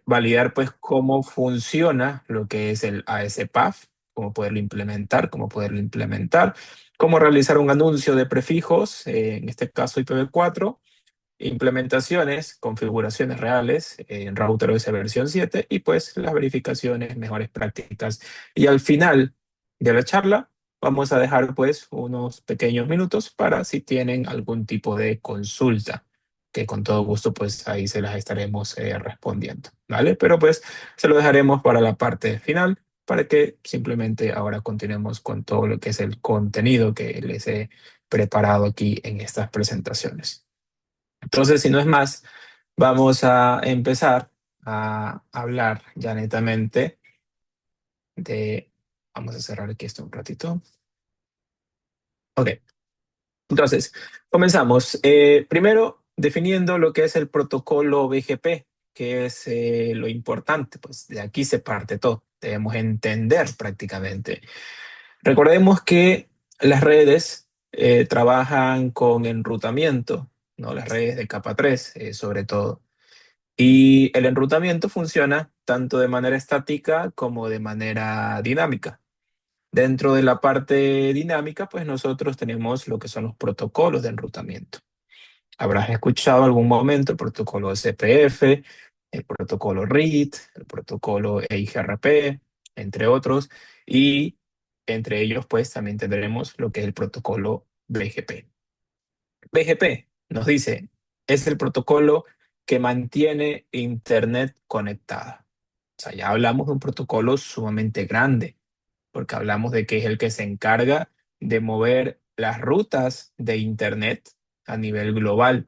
Validar pues cómo funciona lo que es el ASPAF, cómo poderlo implementar, cómo realizar un anuncio de prefijos, en este caso IPv4, implementaciones, configuraciones reales en router OS versión 7 y pues las verificaciones, mejores prácticas. Y al final de la charla vamos a dejar pues unos pequeños minutos para si tienen algún tipo de consulta, que con todo gusto pues ahí se las estaremos respondiendo, ¿vale? Pero pues se lo dejaremos para la parte final para que simplemente ahora continuemos con todo lo que es el contenido que les he preparado aquí en estas presentaciones. Entonces, si no es más, vamos a empezar a hablar ya netamente de... Vamos a cerrar aquí esto un ratito. Ok, entonces, comenzamos. Primero, definiendo lo que es el protocolo BGP, que es lo importante, pues de aquí se parte todo. Debemos entender prácticamente. Recordemos que las redes trabajan con enrutamiento, ¿no? Las redes de capa 3, sobre todo. Y el enrutamiento funciona tanto de manera estática como de manera dinámica. Dentro de la parte dinámica, pues nosotros tenemos lo que son los protocolos de enrutamiento. Habrás escuchado algún momento el protocolo CPF, el protocolo RIT, el protocolo EIGRP, entre otros, y entre ellos, pues también tendremos lo que es el protocolo BGP. BGP nos dice, es el protocolo que mantiene Internet conectada. O sea, ya hablamos de un protocolo sumamente grande, porque hablamos de que es el que se encarga de mover las rutas de Internet a nivel global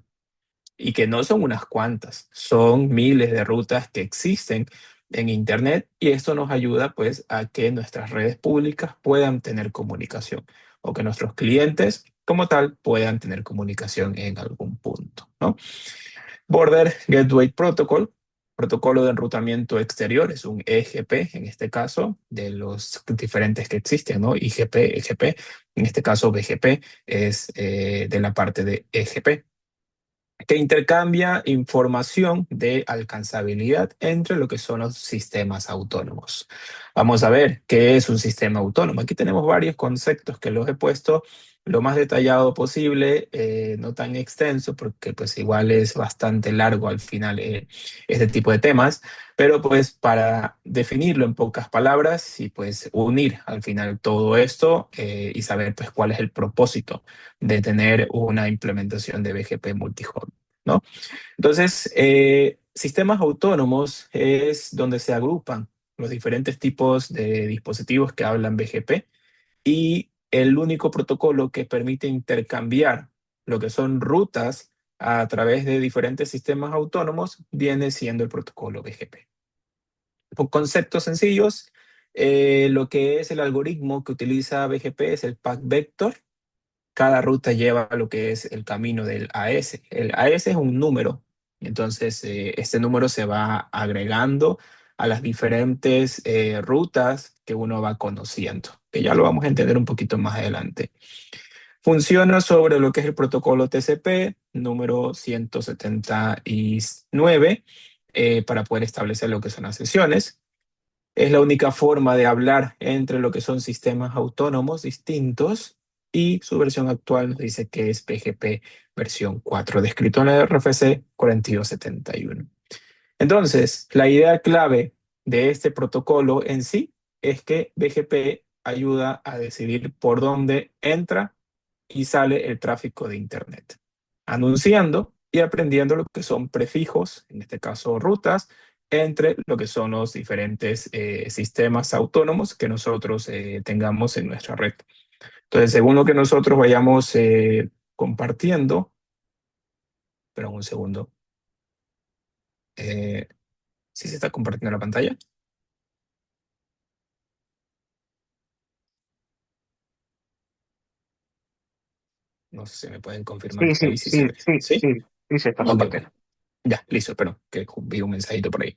y que no son unas cuantas, son miles de rutas que existen en Internet y esto nos ayuda pues a que nuestras redes públicas puedan tener comunicación o que nuestros clientes como tal puedan tener comunicación en algún punto, ¿no? Border Gateway Protocol, protocolo de enrutamiento exterior, es un EGP en este caso, de los diferentes que existen, ¿no? IGP, EGP, en este caso BGP es de la parte de EGP que intercambia información de alcanzabilidad entre lo que son los sistemas autónomos. Vamos a ver qué es un sistema autónomo. Aquí tenemos varios conceptos que los he puesto lo más detallado posible, no tan extenso, porque pues igual es bastante largo al final este tipo de temas, pero pues para definirlo en pocas palabras y pues unir al final todo esto y saber pues cuál es el propósito de tener una implementación de BGP multihop, ¿no? Entonces, sistemas autónomos es donde se agrupan los diferentes tipos de dispositivos que hablan BGP y el único protocolo que permite intercambiar lo que son rutas a través de diferentes sistemas autónomos viene siendo el protocolo BGP. Por conceptos sencillos, lo que es el algoritmo que utiliza BGP es el path vector. Cada ruta lleva lo que es el camino del AS. El AS es un número, entonces este número se va agregando a las diferentes rutas que uno va conociendo, que ya lo vamos a entender un poquito más adelante. Funciona sobre lo que es el protocolo TCP número 179 para poder establecer lo que son las sesiones. Es la única forma de hablar entre lo que son sistemas autónomos distintos y su versión actual nos dice que es PGP versión 4, descrito en la RFC 4271. Entonces, la idea clave de este protocolo en sí es que BGP ayuda a decidir por dónde entra y sale el tráfico de Internet, anunciando y aprendiendo lo que son prefijos, en este caso rutas, entre lo que son los diferentes sistemas autónomos que nosotros tengamos en nuestra red. Entonces, según lo que nosotros vayamos compartiendo, pero un segundo, ¿sí se está compartiendo la pantalla? No sé si me pueden confirmar Sí, que sí, ahí sí se sí, ve. sí, ¿Sí? sí, sí se está Ok, ok. compartiendo. Ya, listo, pero que vi un mensajito por ahí.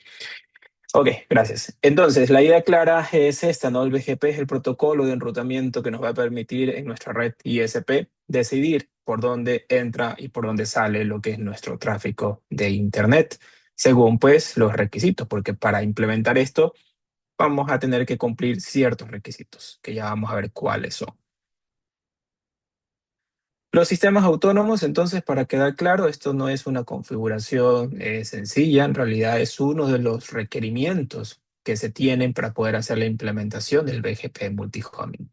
Ok, gracias. Entonces, la idea clara es esta, ¿no? El BGP es el protocolo de enrutamiento que nos va a permitir en nuestra red ISP decidir por dónde entra y por dónde sale lo que es nuestro tráfico de Internet. según pues los requisitos, porque para implementar esto vamos a tener que cumplir ciertos requisitos, que ya vamos a ver cuáles son. Los sistemas autónomos, entonces, para quedar claro, esto no es una configuración sencilla, en realidad es uno de los requerimientos que se tienen para poder hacer la implementación del BGP multi-homing.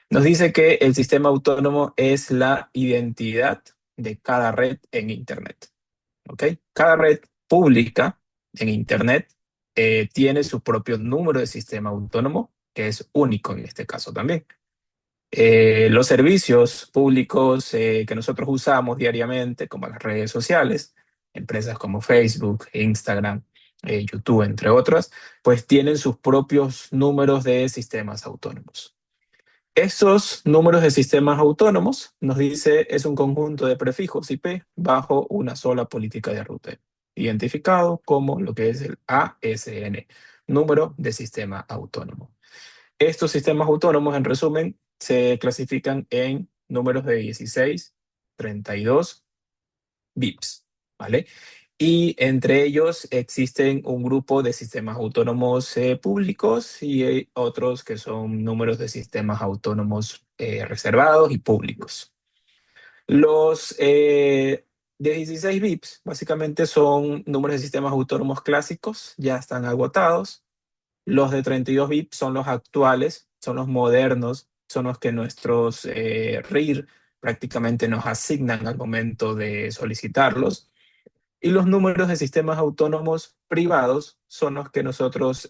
Nos dice que el sistema autónomo es la identidad de cada red en Internet. ¿Ok? Cada red pública en Internet tiene su propio número de sistema autónomo, que es único en este caso también. Los servicios públicos que nosotros usamos diariamente, como las redes sociales, empresas como Facebook, Instagram, YouTube, entre otras, pues tienen sus propios números de sistemas autónomos. Estos números de sistemas autónomos, nos dice, es un conjunto de prefijos IP bajo una sola política de ruta, identificado como lo que es el ASN, número de sistema autónomo. Estos sistemas autónomos, en resumen, se clasifican en números de 16, 32 bits, ¿vale? Y entre ellos existen un grupo de sistemas autónomos públicos y otros que son números de sistemas autónomos reservados y públicos. Los de 16 bits básicamente son números de sistemas autónomos clásicos, ya están agotados. Los de 32 bits son los actuales, son los modernos, son los que nuestros RIR prácticamente nos asignan al momento de solicitarlos. Y los números de sistemas autónomos privados son los que nosotros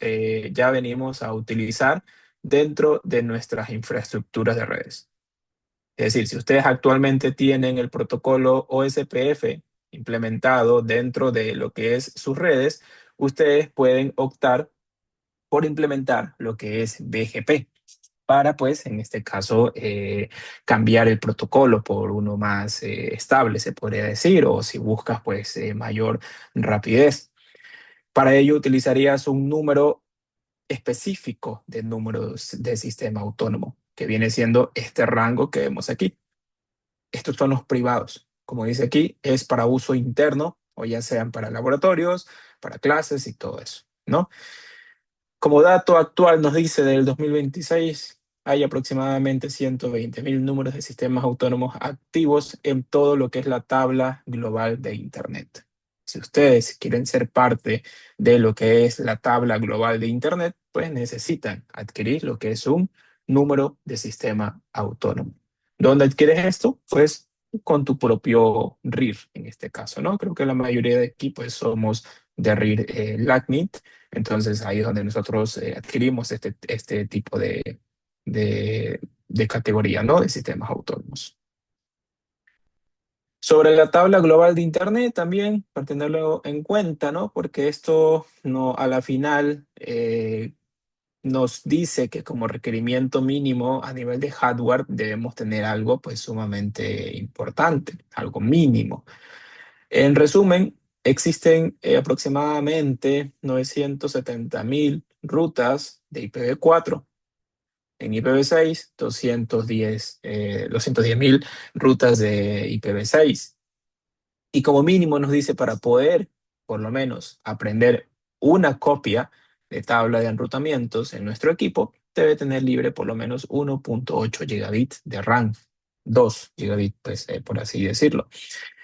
ya venimos a utilizar dentro de nuestras infraestructuras de redes. Es decir, si ustedes actualmente tienen el protocolo OSPF implementado dentro de lo que es sus redes, ustedes pueden optar por implementar lo que es BGP para, pues, en este caso, cambiar el protocolo por uno más estable, se podría decir, o si buscas, pues, mayor rapidez. Para ello utilizarías un número específico de números de sistema autónomo, que viene siendo este rango que vemos aquí. Estos son los privados. Como dice aquí, es para uso interno, o ya sean para laboratorios, para clases y todo eso, ¿no? Como dato actual nos dice del 2026, hay aproximadamente 120.000 números de sistemas autónomos activos en todo lo que es la tabla global de Internet. Si ustedes quieren ser parte de lo que es la tabla global de Internet, pues necesitan adquirir lo que es un número de sistema autónomo. ¿Dónde adquieres esto? Pues con tu propio RIR, en este caso, ¿no? Creo que la mayoría de aquí pues somos de RIR LACNIT, entonces ahí es donde nosotros adquirimos este tipo de categoría, ¿no? De sistemas autónomos. Sobre la tabla global de Internet también, para tenerlo en cuenta, ¿no? Porque esto no, a la final nos dice que como requerimiento mínimo a nivel de hardware debemos tener algo pues sumamente importante, algo mínimo. En resumen, existen aproximadamente 970.000 rutas de IPv4. En IPv6, 210.000 rutas de IPv6. Y como mínimo nos dice para poder, por lo menos, aprender una copia de tabla de enrutamientos en nuestro equipo, debe tener libre por lo menos 1.8 gigabits de RAM, 2 gigabits, pues, por así decirlo.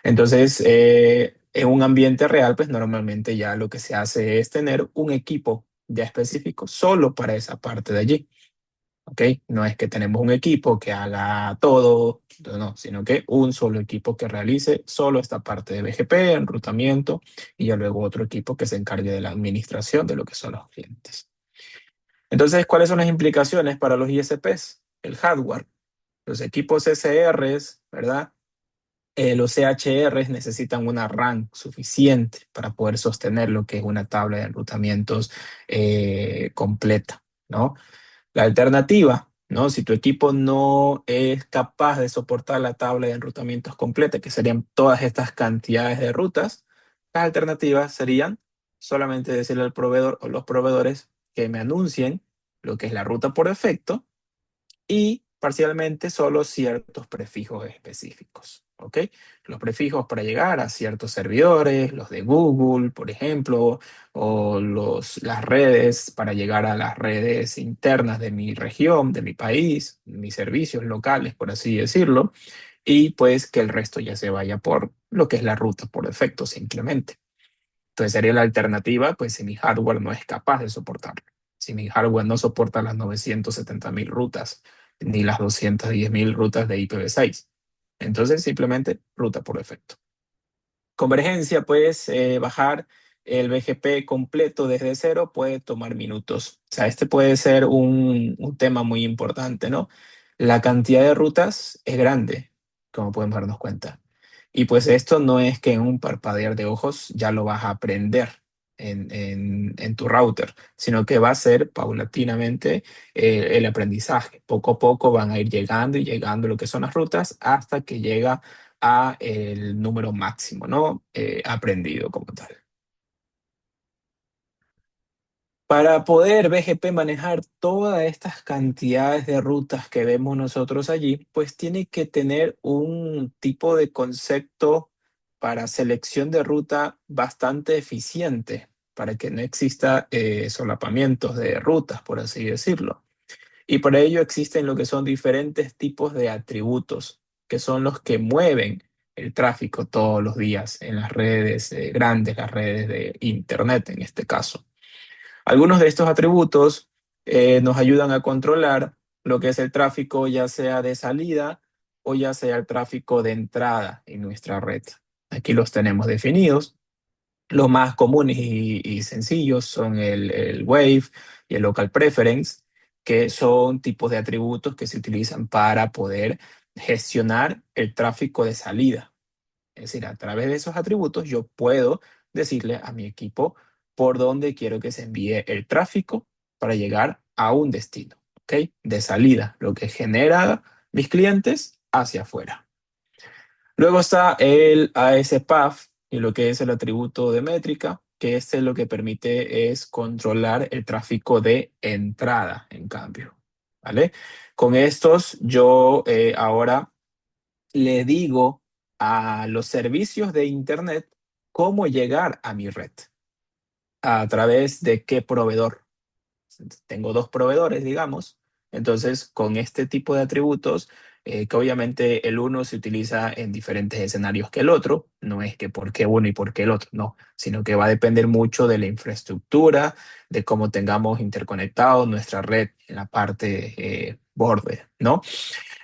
Entonces, en un ambiente real, pues normalmente ya lo que se hace es tener un equipo ya específico solo para esa parte de allí. ¿Ok? No es que tenemos un equipo que haga todo, no, sino que un solo equipo que realice solo esta parte de BGP, enrutamiento, y ya luego otro equipo que se encargue de la administración de lo que son los clientes. Entonces, ¿cuáles son las implicaciones para los ISPs? El hardware, los equipos SRs, ¿verdad? Los CHRs necesitan una RAM suficiente para poder sostener lo que es una tabla de enrutamientos completa, ¿no? La alternativa, ¿no? Si tu equipo no es capaz de soportar la tabla de enrutamientos completa, que serían todas estas cantidades de rutas, las alternativas serían solamente decirle al proveedor o los proveedores que me anuncien lo que es la ruta por defecto y parcialmente solo ciertos prefijos específicos. ¿ok? Los prefijos para llegar a ciertos servidores, los de Google, por ejemplo, o las redes para llegar a las redes internas de mi región, de mi país, mis servicios locales, por así decirlo, y pues que el resto ya se vaya por lo que es la ruta por defecto simplemente. Entonces sería la alternativa, pues si mi hardware no es capaz de soportarlo. Si mi hardware no soporta las 970.000 rutas, ni las 210.000 rutas de IPv6. Entonces simplemente ruta por defecto. Convergencia, pues bajar el BGP completo desde cero puede tomar minutos. O sea, este puede ser un tema muy importante, ¿no? La cantidad de rutas es grande, como podemos darnos cuenta. Y pues esto no es que en un parpadear de ojos ya lo vas a aprender en tu router, sino que va a ser paulatinamente el aprendizaje. Poco a poco van a ir llegando y llegando lo que son las rutas hasta que llega a el número máximo, ¿no? Aprendido como tal. Para poder BGP manejar todas estas cantidades de rutas que vemos nosotros allí, pues tiene que tener un tipo de concepto para selección de ruta bastante eficiente, para que no exista solapamientos de rutas, por así decirlo. Y para ello existen lo que son diferentes tipos de atributos, que son los que mueven el tráfico todos los días en las redes grandes, las redes de Internet en este caso. Algunos de estos atributos nos ayudan a controlar lo que es el tráfico, ya sea de salida o ya sea el tráfico de entrada en nuestra red. Aquí los tenemos definidos. Los más comunes y sencillos son el Wave y el Local Preference, que son tipos de atributos que se utilizan para poder gestionar el tráfico de salida. Es decir, a través de esos atributos yo puedo decirle a mi equipo por dónde quiero que se envíe el tráfico para llegar a un destino, ¿ok? De salida, lo que genera mis clientes hacia afuera. Luego está el ASPAF y lo que es el atributo de métrica, que este lo que permite es controlar el tráfico de entrada, en cambio, ¿vale? Con estos yo ahora le digo a los servicios de Internet cómo llegar a mi red, a través de qué proveedor. Tengo dos proveedores, digamos. Entonces, con este tipo de atributos, que obviamente el uno se utiliza en diferentes escenarios que el otro, no es que por qué uno y por qué el otro, no, sino que va a depender mucho de la infraestructura, de cómo tengamos interconectado nuestra red en la parte borde, ¿no?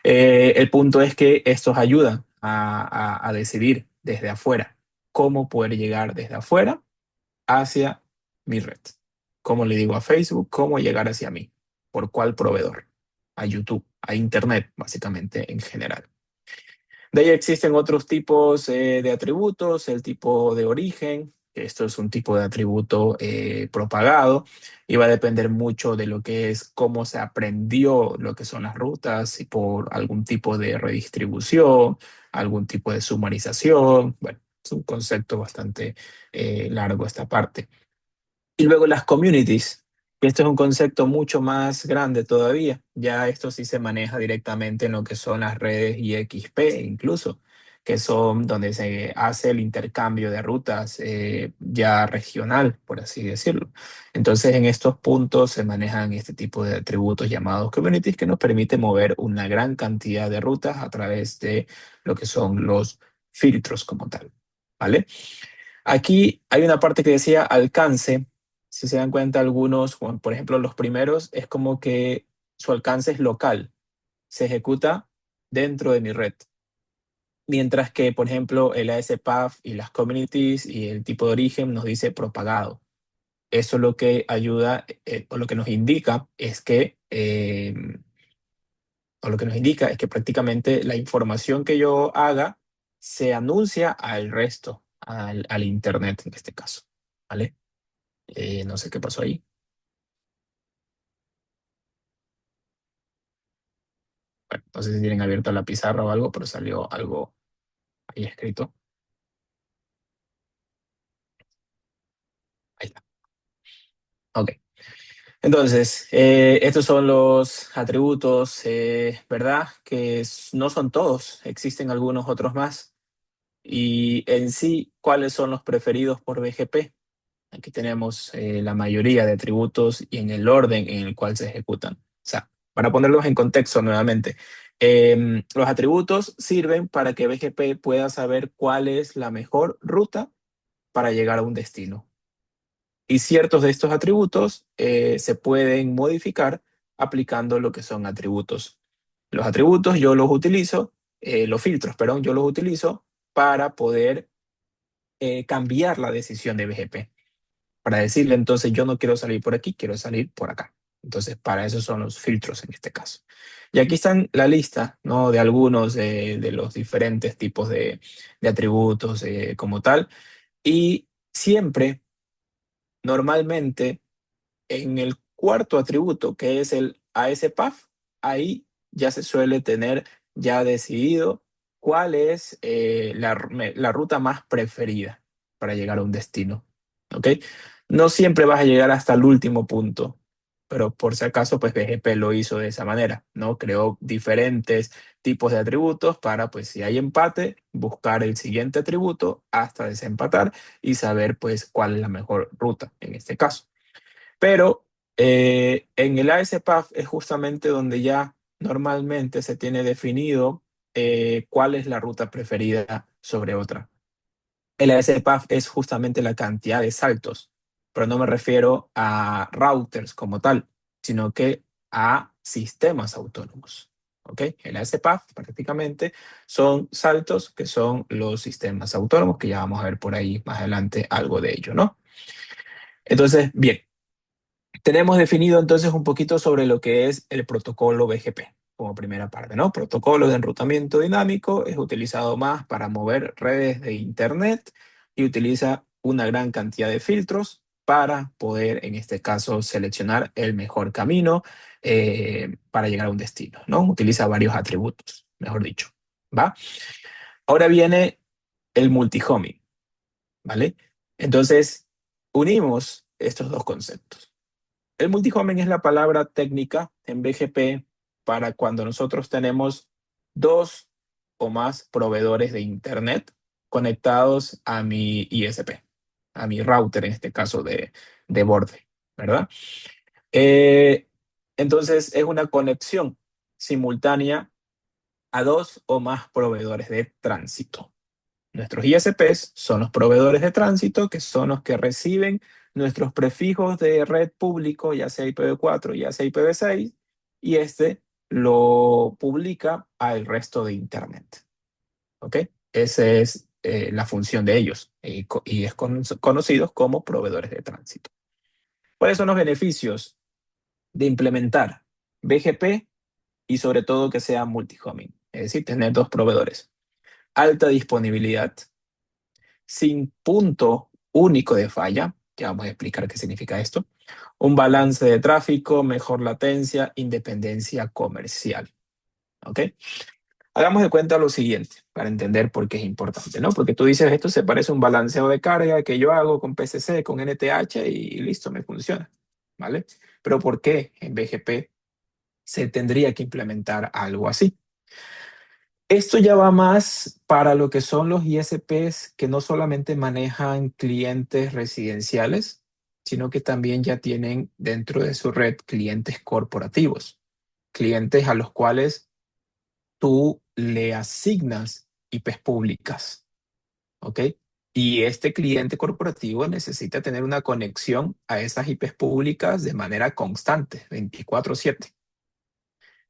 El punto es que estos ayudan a decidir desde afuera cómo poder llegar desde afuera hacia mi red. ¿Cómo le digo a Facebook? ¿Cómo llegar hacia mí? ¿Por cuál proveedor? A YouTube, a Internet, básicamente en general. De ahí existen otros tipos de atributos, el tipo de origen, que esto es un tipo de atributo propagado y va a depender mucho de lo que es cómo se aprendió lo que son las rutas, si por algún tipo de redistribución, algún tipo de sumarización. Bueno, es un concepto bastante largo esta parte. Y luego las communities, que esto es un concepto mucho más grande todavía. Ya esto sí se maneja directamente en lo que son las redes IXP incluso, que son donde se hace el intercambio de rutas ya regional, por así decirlo. Entonces en estos puntos se manejan este tipo de atributos llamados communities que nos permite mover una gran cantidad de rutas a través de lo que son los filtros como tal. ¿Vale? Aquí hay una parte que decía alcance. Si se dan cuenta algunos, como por ejemplo los primeros, es como que su alcance es local, se ejecuta dentro de mi red. Mientras que, por ejemplo, el ASPAF y las communities y el tipo de origen nos dice propagado. Eso lo que ayuda, o lo que nos indica es que, o lo que nos indica es que prácticamente la información que yo haga se anuncia al resto, al Internet en este caso. ¿Vale? No sé qué pasó ahí. Bueno, no sé si tienen abierta la pizarra o algo, pero salió algo ahí escrito. Ahí está. Ok. Entonces, estos son los atributos, ¿verdad? No son todos, existen algunos otros más. Y en sí, ¿cuáles son los preferidos por BGP? Aquí tenemos la mayoría de atributos y en el orden en el cual se ejecutan. O sea, para ponerlos en contexto nuevamente, los atributos sirven para que BGP pueda saber cuál es la mejor ruta para llegar a un destino. Y ciertos de estos atributos se pueden modificar aplicando lo que son atributos. Los atributos yo los utilizo, los filtros, perdón, yo los utilizo para poder cambiar la decisión de BGP. Para decirle, entonces, yo no quiero salir por aquí, quiero salir por acá. Entonces, para eso son los filtros en este caso. Y aquí están la lista, ¿no? De algunos de los diferentes tipos de atributos como tal. Y siempre, normalmente, en el cuarto atributo, que es el ASPAF, ahí ya se suele tener ya decidido cuál es la ruta más preferida para llegar a un destino. ¿Ok? No siempre vas a llegar hasta el último punto, pero por si acaso, pues BGP lo hizo de esa manera, ¿no? Creó diferentes tipos de atributos para, pues si hay empate, buscar el siguiente atributo hasta desempatar y saber, pues, cuál es la mejor ruta en este caso. Pero en el ASPAF es justamente donde ya normalmente se tiene definido cuál es la ruta preferida sobre otra. El ASPAF es justamente la cantidad de saltos, pero no me refiero a routers como tal, sino que a sistemas autónomos. ¿Ok? El ASPAF prácticamente son saltos que son los sistemas autónomos, que ya vamos a ver por ahí más adelante algo de ello, ¿no? Entonces, bien, tenemos definido entonces un poquito sobre lo que es el protocolo BGP como primera parte, ¿no? Protocolo de enrutamiento dinámico es utilizado más para mover redes de Internet y utiliza una gran cantidad de filtros para poder, en este caso, seleccionar el mejor camino para llegar a un destino, ¿no? Utiliza varios atributos, mejor dicho, ¿va? Ahora viene el multihoming, ¿vale? Entonces, unimos estos dos conceptos. El multihoming es la palabra técnica en BGP para cuando nosotros tenemos dos o más proveedores de Internet conectados a mi ISP, a mi router en este caso de borde, ¿verdad? Eh, entonces es una conexión simultánea a dos o más proveedores de tránsito. Nuestros ISPs son los proveedores de tránsito, que son los que reciben nuestros prefijos de red público, ya sea IPv4, ya sea IPv6, y este lo publica al resto de Internet. ¿Ok? Esa es la función de ellos y es conocidos como proveedores de tránsito. ¿Cuáles son los beneficios de implementar BGP y sobre todo que sea multihoming? Es decir, tener dos proveedores. Alta disponibilidad, sin punto único de falla, que vamos a explicar qué significa esto, un balance de tráfico, mejor latencia, independencia comercial. ¿Ok? Hagamos de cuenta lo siguiente para entender por qué es importante, ¿no? Porque tú dices, esto se parece a un balanceo de carga que yo hago con PCC, con NTH y listo, me funciona, ¿vale? Pero ¿por qué en BGP se tendría que implementar algo así? Esto ya va más para lo que son los ISPs que no solamente manejan clientes residenciales, sino que también ya tienen dentro de su red clientes corporativos, clientes a los cuales tú le asignas IPs públicas, ¿ok? Y este cliente corporativo necesita tener una conexión a esas IPs públicas de manera constante, 24/7.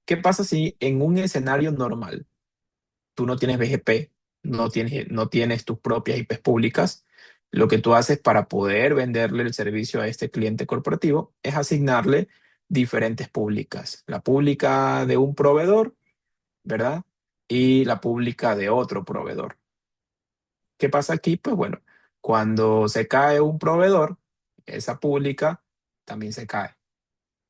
¿Qué pasa si en un escenario normal tú no tienes BGP, no tienes tus propias IPs públicas? Lo que tú haces para poder venderle el servicio a este cliente corporativo es asignarle diferentes públicas. La pública de un proveedor, ¿verdad? Y la pública de otro proveedor. ¿Qué pasa aquí? Pues bueno, cuando se cae un proveedor, esa pública también se cae.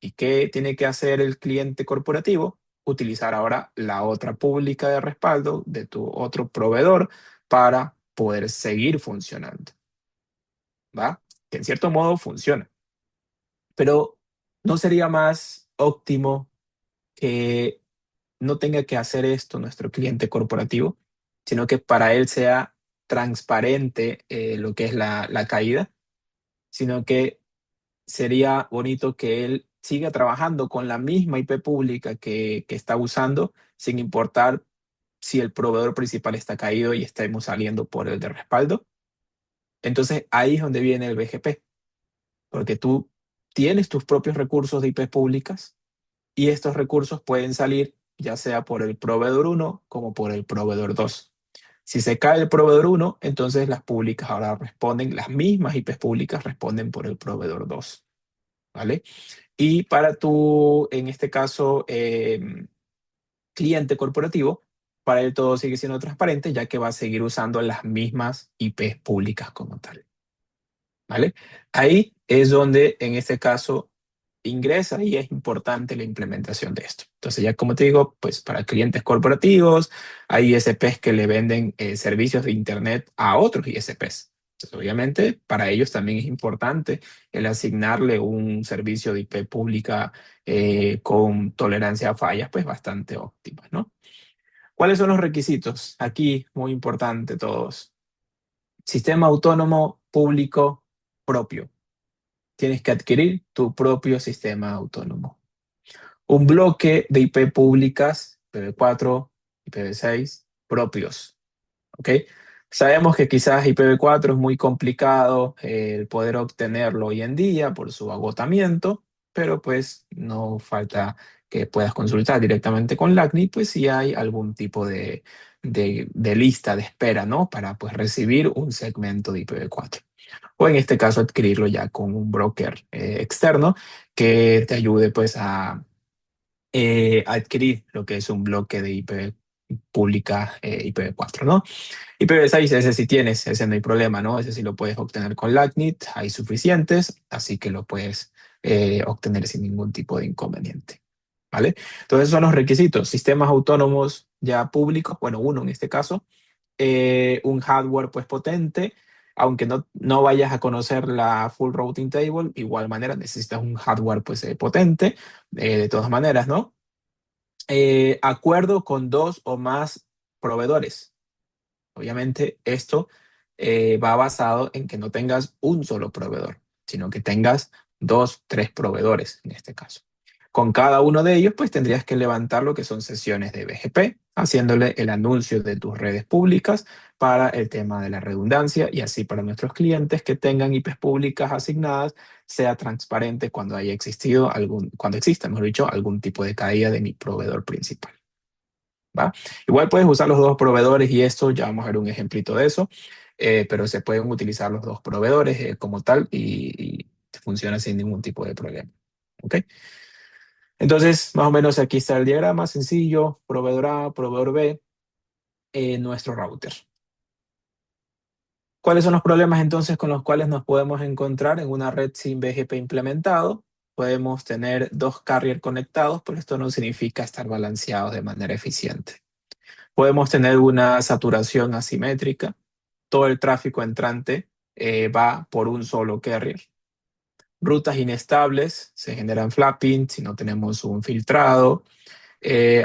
¿Y qué tiene que hacer el cliente corporativo? Utilizar ahora la otra pública de respaldo de tu otro proveedor para poder seguir funcionando, ¿va? Que en cierto modo funciona. Pero ¿No sería más óptimo que no tenga que hacer esto nuestro cliente corporativo, sino que para él sea transparente lo que es la caída, sino que sería bonito que él siga trabajando con la misma IP pública que está usando, sin importar si el proveedor principal está caído y estemos saliendo por el de respaldo? Entonces ahí es donde viene el BGP, porque tú tienes tus propios recursos de IP públicas y estos recursos pueden salir ya sea por el proveedor uno como por el proveedor 2. Si se cae el proveedor uno, entonces las públicas ahora responden, las mismas IPs públicas responden por el proveedor 2, ¿vale? Y para tu, en este caso, cliente corporativo, para él todo sigue siendo transparente, ya que va a seguir usando las mismas IPs públicas como tal, ¿vale? Ahí es donde, en este caso, ingresa y es importante la implementación de esto. Entonces, ya como te digo, pues para clientes corporativos, hay ISPs que le venden servicios de Internet a otros ISPs. Entonces, obviamente, para ellos también es importante el asignarle un servicio de IP pública con tolerancia a fallas, pues bastante óptima, ¿no? ¿Cuáles son los requisitos? Aquí, muy importante todos. Sistema autónomo público propio. Tienes que adquirir tu propio sistema autónomo. Un bloque de IP públicas, IPv4, IPv6, propios. ¿Ok? Sabemos que quizás IPv4 es muy complicado el poder obtenerlo hoy en día por su agotamiento, pero pues no falta que puedas consultar directamente con LACNI, pues si hay algún tipo de lista de espera, ¿no? Para pues recibir un segmento de IPv4. O en este caso adquirirlo ya con un broker externo que te ayude pues a adquirir lo que es un bloque de IP pública IPv4, ¿no? IPv6, ese sí tienes, ese no hay problema, ¿no? Ese sí lo puedes obtener con LACNIT, hay suficientes, así que lo puedes obtener sin ningún tipo de inconveniente, ¿vale? Entonces, esos son los requisitos. Sistemas autónomos ya públicos, bueno, uno en este caso, un hardware pues potente, aunque no vayas a conocer la full routing table, igual manera necesitas un hardware pues potente, de todas maneras, ¿no? Acuerdo con dos o más proveedores. Obviamente, esto va basado en que no tengas un solo proveedor, sino que tengas dos, tres proveedores en este caso. Con cada uno de ellos, pues tendrías que levantar lo que son sesiones de BGP, haciéndole el anuncio de tus redes públicas para el tema de la redundancia y así para nuestros clientes que tengan IPs públicas asignadas, sea transparente cuando haya existido cuando exista, mejor dicho, algún tipo de caída de mi proveedor principal. ¿Va? Igual puedes usar los dos proveedores y esto, ya vamos a ver un ejemplito de eso, pero se pueden utilizar los dos proveedores como tal y funciona sin ningún tipo de problema. ¿Ok? Entonces, más o menos aquí está el diagrama sencillo, proveedor A, proveedor B, nuestro router. ¿Cuáles son los problemas entonces con los cuales nos podemos encontrar en una red sin BGP implementado? Podemos tener dos carrier conectados, pero esto no significa estar balanceados de manera eficiente. Podemos tener una saturación asimétrica. Todo el tráfico entrante va por un solo carrier. Rutas inestables, se generan flapping si no tenemos un filtrado.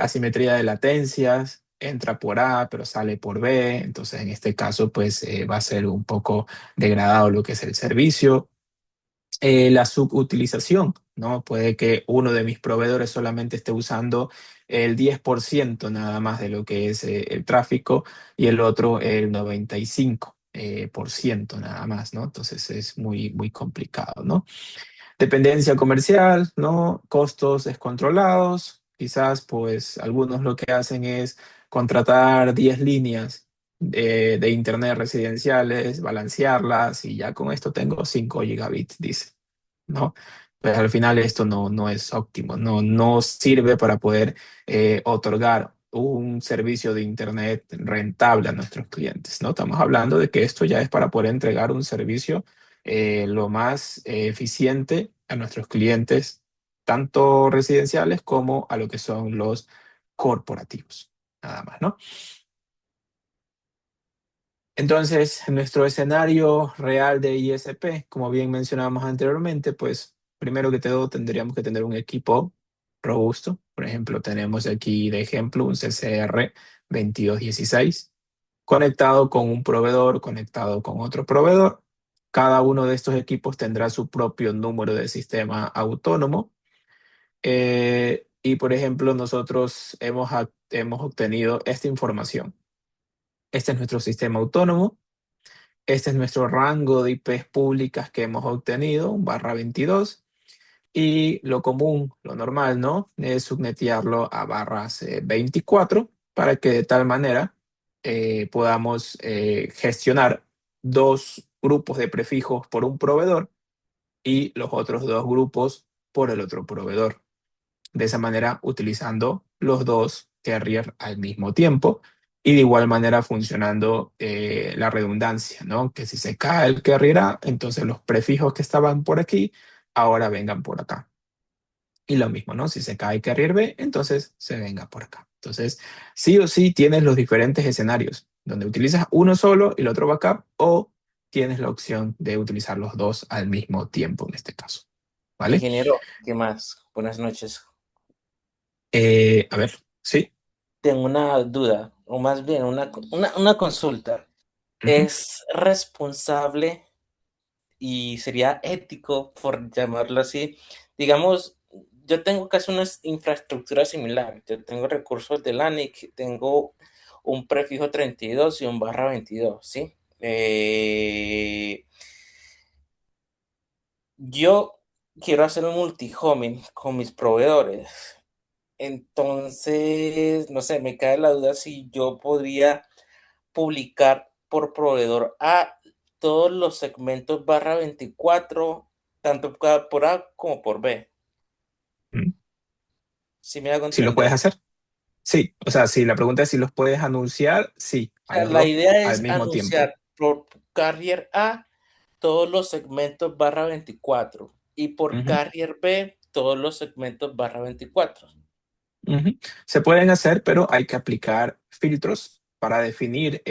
Asimetría de latencias, entra por A pero sale por B. Entonces en este caso pues va a ser un poco degradado lo que es el servicio. La subutilización, ¿no? Puede que uno de mis proveedores solamente esté usando el 10% nada más de lo que es el tráfico y el otro el 95% nada más, ¿no? Entonces es muy, muy complicado, ¿no? Dependencia comercial, ¿no? Costos descontrolados. Quizás pues algunos lo que hacen es contratar 10 líneas de internet residenciales, balancearlas y ya con esto tengo 5 gigabits, dice. ¿No? Pues al final esto no es óptimo, no sirve para poder otorgar un servicio de Internet rentable a nuestros clientes, ¿no? Estamos hablando de que esto ya es para poder entregar un servicio lo más eficiente a nuestros clientes, tanto residenciales como a lo que son los corporativos, nada más, ¿no? Entonces, en nuestro escenario real de ISP, como bien mencionábamos anteriormente, pues primero que todo tendríamos que tener un equipo robusto. Por ejemplo, tenemos aquí de ejemplo un CCR 2216 conectado con un proveedor, conectado con otro proveedor. Cada uno de estos equipos tendrá su propio número de sistema autónomo. Y por ejemplo, nosotros hemos obtenido esta información. Este es nuestro sistema autónomo. Este es nuestro rango de IPs públicas que hemos obtenido, /22. Y lo común, lo normal, ¿no? Es subnetearlo a /24 para que de tal manera podamos gestionar dos grupos de prefijos por un proveedor y los otros dos grupos por el otro proveedor. De esa manera, utilizando los dos carrier al mismo tiempo y de igual manera funcionando la redundancia, ¿no? Que si se cae el carrier A, entonces los prefijos que estaban por aquí ahora vengan por acá. Y lo mismo, ¿no? Si se cae carrier B, entonces se venga por acá. Entonces, sí o sí tienes los diferentes escenarios donde utilizas uno solo y el otro backup o tienes la opción de utilizar los dos al mismo tiempo en este caso, ¿vale? Ingeniero, ¿qué más? Buenas noches. A ver, sí. Tengo una duda, o más bien una consulta. Ujú, ¿Es responsable y sería ético, por llamarlo así? Digamos, yo tengo casi una infraestructura similar. Yo tengo recursos de LANIC, tengo un prefijo 32 y un /22, ¿sí? Yo quiero hacer un multi-homing con mis proveedores. Entonces, no sé, me cae la duda si yo podría publicar por proveedor A todos los segmentos /24, tanto por A como por B. ujú. Si me hago ¿Sí lo puedes entender. hacer? Sí. O sea, si la pregunta es si los puedes anunciar, sí, O a sea, los la dos idea al es mismo tiempo. anunciar por carrier A todos los segmentos /24 y por Ujú, carrier B todos los segmentos /24. ujú. Se pueden hacer, pero hay que aplicar filtros para definir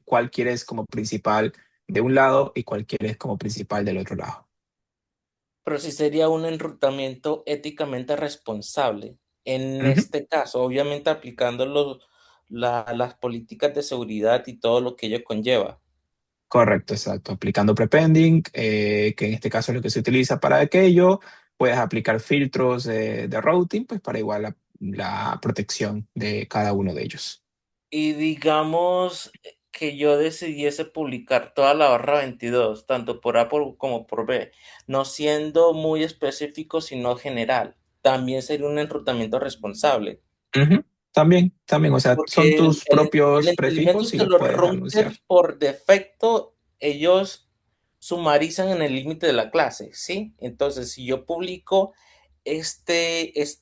cuál quieres como principal de un lado y cuál quieres como principal del otro lado. Pero sí sería un enrutamiento éticamente responsable. En Ujú. este caso, obviamente aplicando las políticas de seguridad y todo lo que ello conlleva. Correcto, exacto. Aplicando prepending, que en este caso es lo que se utiliza para aquello. Puedes aplicar filtros de routing, pues para igual la protección de cada uno de ellos. Y digamos que yo decidiese publicar toda la /22, tanto por como por B, no siendo muy específico, sino general. También sería un enrutamiento responsable. Ujú. También, o sea, son Porque tus el propios entendimiento prefijos es y que los los puedes anunciar. routers por defecto, ellos sumarizan en el límite de la clase, ¿sí? Entonces, si yo publico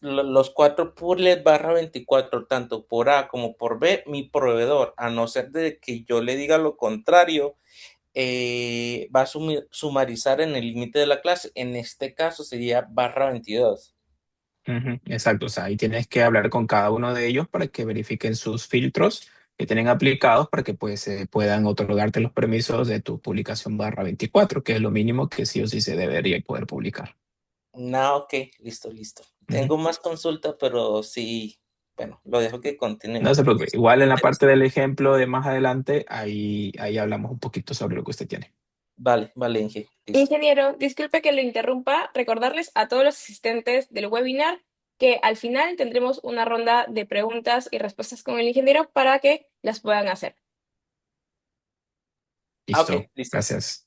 los cuatro puzzles /24, tanto por A como por B, mi proveedor, a no ser de que yo le diga lo contrario, va a sumarizar en el límite de la clase. En este caso sería /22. Ujú, exacto, o sea, ahí tienes que hablar con cada uno de ellos para que verifiquen sus filtros que tienen aplicados para que pues puedan otorgarte los permisos de tu publicación /24, que es lo mínimo que sí o sí se debería poder publicar. No, ok, listo, listo. Ujú. Tengo más consultas, pero sí, bueno, lo dejo que continúe. No se preocupe, igual en la parte Interesante. del ejemplo de más adelante, ahí hablamos un poquito sobre lo que usted tiene. Vale, vale, Inge, listo. Ingeniero, disculpe que lo interrumpa. Recordarles a todos los asistentes del webinar que al final tendremos una ronda de preguntas y respuestas con el ingeniero para que las puedan hacer. Ah, ok, Listo, listo. gracias.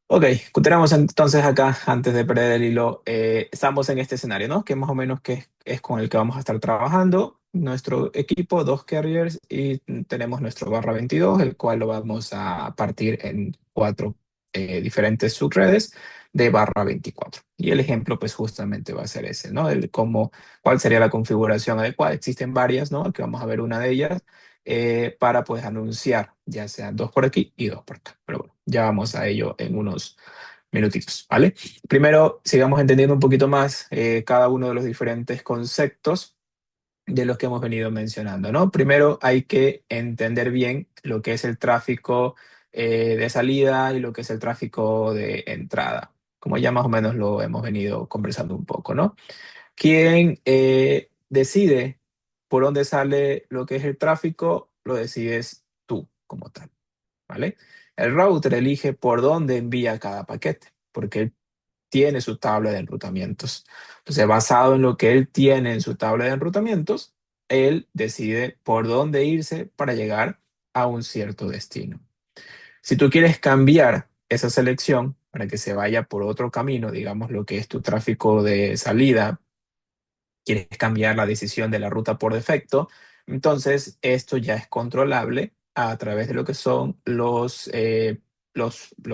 Ok, continuamos entonces acá, antes de perder el hilo, estamos en este escenario, ¿no? Que más o menos que es con el que vamos a estar trabajando. Nuestro equipo, dos carriers, y tenemos nuestro /22, el cual lo vamos a partir en cuatro diferentes subredes de /24. Y el ejemplo, pues justamente va a ser ese, ¿no? Cuál sería la configuración adecuada. Existen varias, ¿no? Que vamos a ver una de ellas para pues anunciar, ya sean dos por aquí y dos por acá. Pero bueno, ya vamos a ello en unos minutitos, ¿vale? Primero, sigamos entendiendo un poquito más cada uno de los diferentes conceptos de los que hemos venido mencionando, ¿no? Primero hay que entender bien lo que es el tráfico de salida y lo que es el tráfico de entrada. como ya más o menos lo hemos venido conversando un poco, ¿no? Quien decide por dónde sale lo que es el tráfico, lo decides tú como tal, ¿vale? El router elige por dónde envía cada paquete, porque él tiene su tabla de enrutamientos. Entonces, basado en lo que él tiene en su tabla de enrutamientos, él decide por dónde irse para llegar a un cierto destino. Si tú quieres cambiar esa selección para que se vaya por otro camino, digamos lo que es tu tráfico de salida, quieres cambiar la decisión de la ruta por defecto, entonces esto ya es controlable a través de lo que son los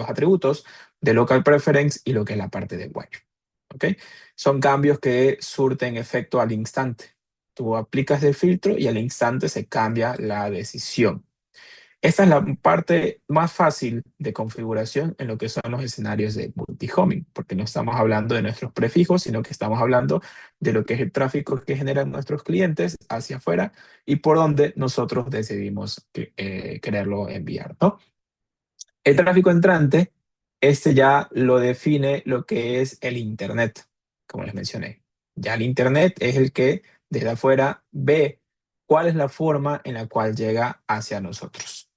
atributos de local preference y lo que es la parte de wire. ¿Ok? Son cambios que surten efecto al instante. Tú aplicas el filtro y al instante se cambia la decisión. Esta es la parte más fácil de configuración en lo que son los escenarios de multi-homing, porque no estamos hablando de nuestros prefijos, sino que estamos hablando de lo que es el tráfico que generan nuestros clientes hacia afuera y por donde nosotros decidimos quererlo enviar, ¿no? El tráfico entrante, este ya lo define lo que es el Internet, como les mencioné. Ya el Internet es el que desde afuera ve cuál es la forma en la cual llega hacia nosotros.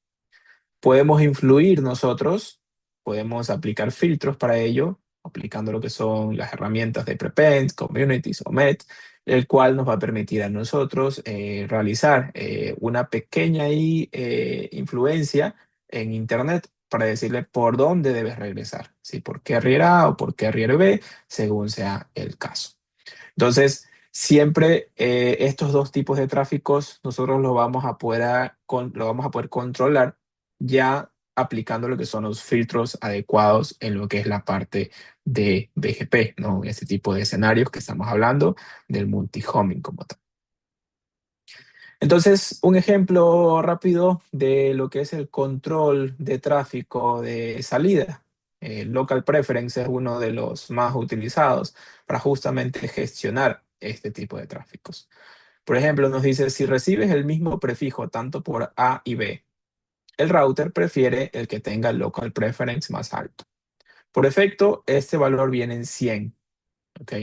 Podemos influir nosotros, podemos aplicar filtros para ello, aplicando lo que son las herramientas de Prepend, Communities o Met, el cual nos va a permitir a nosotros realizar una pequeña influencia en Internet para decirle por dónde debes regresar, si por carrier A o por carrier B, según sea el caso. Entonces, siempre estos dos tipos de tráficos nosotros lo vamos a poder controlar ya aplicando lo que son los filtros adecuados en lo que es la parte de BGP, ¿no? Este tipo de escenarios que estamos hablando del multi-homing como tal. Entonces, un ejemplo rápido de lo que es el control de tráfico de salida. El local preference es uno de los más utilizados para justamente gestionar este tipo de tráficos. Por ejemplo, nos dice, si recibes el mismo prefijo tanto por A y B, el router prefiere el que tenga el local preference más alto. Por defecto, este valor viene en 100. ¿Ok?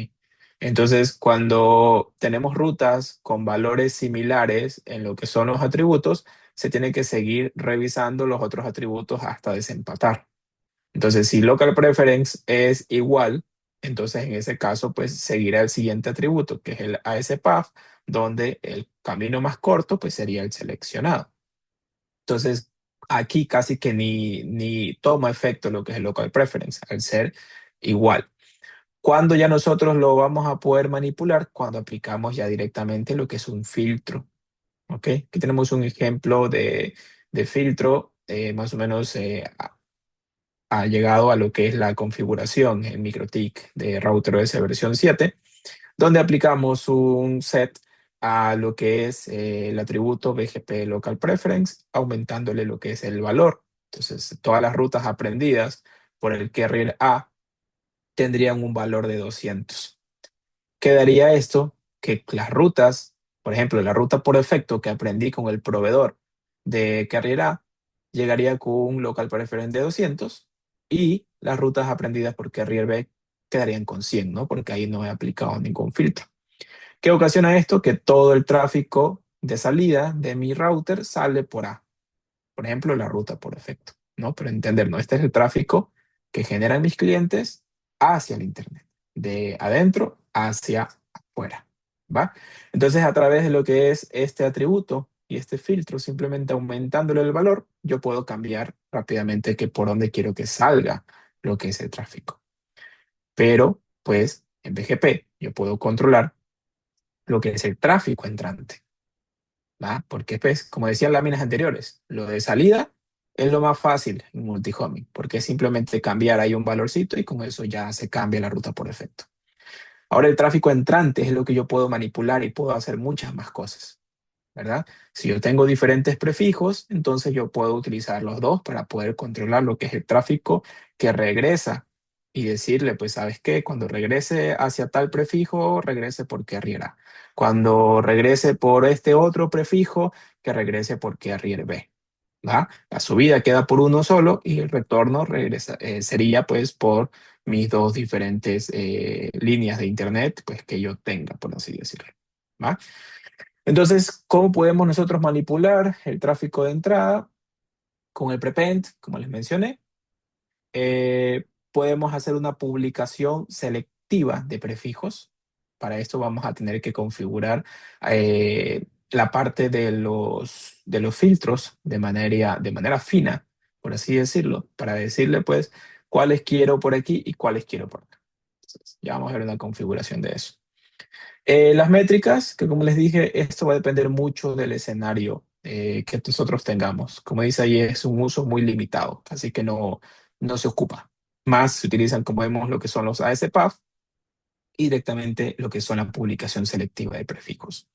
Entonces, cuando tenemos rutas con valores similares en lo que son los atributos, se tiene que seguir revisando los otros atributos hasta desempatar. Entonces, si local preference es igual, entonces en ese caso, pues seguirá el siguiente atributo, que es el ASPath, donde el camino más corto, pues sería el seleccionado. Entonces, aquí casi que ni toma efecto lo que es el local preference, al ser igual. Cuando ya nosotros lo vamos a poder manipular, cuando aplicamos ya directamente lo que es un filtro. ¿Ok? Aquí tenemos un ejemplo de filtro, más o menos ha llegado a lo que es la configuración en MikroTik de router OS versión 7, donde aplicamos un set a lo que es el atributo BGP Local Preference, aumentándole lo que es el valor. Entonces, todas las rutas aprendidas por el carrier A tendrían un valor de 200. ¿Qué daría esto? Que las rutas, por ejemplo, la ruta por defecto que aprendí con el proveedor de carrier A, llegaría con un local preference de 200 y las rutas aprendidas por carrier B quedarían con 100, ¿no? Porque ahí no he aplicado ningún filtro. ¿Qué ocasiona esto? Que todo el tráfico de salida de mi router sale por A. Por ejemplo, la ruta por defecto, ¿no? Pero entender, ¿no? Este es el tráfico que generan mis clientes hacia el Internet, de adentro hacia afuera, ¿va? Entonces, a través de lo que es este atributo y este filtro, simplemente aumentándole el valor, yo puedo cambiar rápidamente que por dónde quiero que salga lo que es el tráfico. Pero, pues, en BGP yo puedo controlar lo que es el tráfico entrante. ¿Va? Porque, pues, como decían láminas anteriores, lo de salida es lo más fácil en multi-homing, porque es simplemente cambiar ahí un valorcito y con eso ya se cambia la ruta por defecto. Ahora el tráfico entrante es lo que yo puedo manipular y puedo hacer muchas más cosas, ¿verdad? Si yo tengo diferentes prefijos, entonces yo puedo utilizar los dos para poder controlar lo que es el tráfico que regresa y decirle, pues, ¿sabes qué? Cuando regrese hacia tal prefijo, regrese por carrier A. Cuando regrese por este otro prefijo, que regrese por carrier B. ¿Va? La subida queda por uno solo y el retorno regresa, sería pues por mis dos diferentes líneas de internet, pues que yo tenga, por así decirlo. ¿Va? Entonces, ¿cómo podemos nosotros manipular el tráfico de entrada? Con el prepend, como les mencioné, podemos hacer una publicación selectiva de prefijos. Para esto vamos a tener que configurar la parte de los filtros de manera fina, por así decirlo, para decirle pues cuáles quiero por aquí y cuáles quiero por acá. Entonces, ya vamos a ver una configuración de eso. Las métricas, que como les dije, esto va a depender mucho del escenario que nosotros tengamos. Como dice ahí, es un uso muy limitado, así que no se ocupa. Más se utilizan, como vemos, lo que son los ASPAF y directamente lo que son la publicación selectiva de prefijos.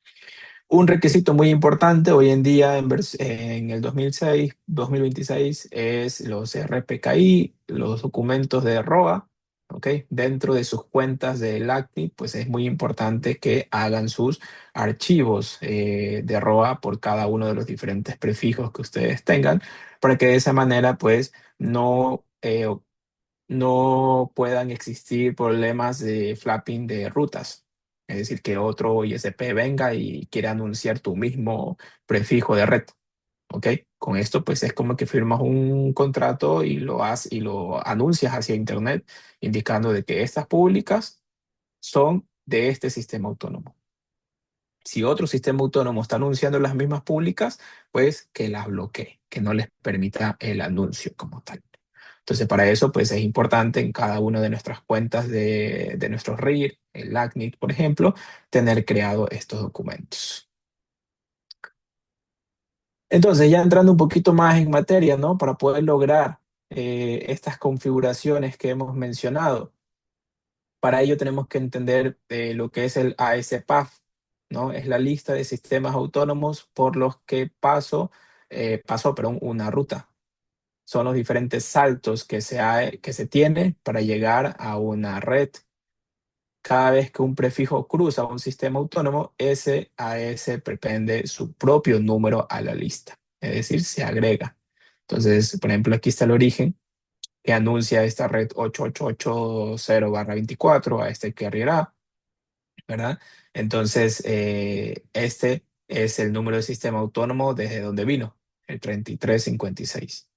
Un requisito muy importante hoy en día en el 2026 es los RPKI, los documentos de ROA, ¿ok? Dentro de sus cuentas del ACNI, pues es muy importante que hagan sus archivos de ROA por cada uno de los diferentes prefijos que ustedes tengan, para que de esa manera, pues, no puedan existir problemas de flapping de rutas. Es decir, que otro ISP venga y quiera anunciar tu mismo prefijo de red. ¿Ok? Con esto, pues es como que firmas un contrato y lo anuncias hacia Internet, indicando de que estas públicas son de este sistema autónomo. Si otro sistema autónomo está anunciando las mismas públicas, pues que las bloquee, que no les permita el anuncio como tal. Entonces, para eso, pues es importante en cada una de nuestras cuentas de nuestros RIR, el ACNIC, por ejemplo, tener creado estos documentos. Entonces, ya entrando un poquito más en materia, ¿no? Para poder lograr estas configuraciones que hemos mencionado, para ello tenemos que entender lo que es el ASPAF, ¿no? Es la lista de sistemas autónomos por los que pasó, perdón, una ruta. Son los diferentes saltos que se tiene para llegar a una red. Cada vez que un prefijo cruza un sistema autónomo, ese AS prepende su propio número a la lista, es decir, se agrega. Entonces, por ejemplo, aquí está el origen que anuncia esta red 8880/24 a este carrier A, ¿verdad? Entonces, este es el número de sistema autónomo desde donde vino, el 3356.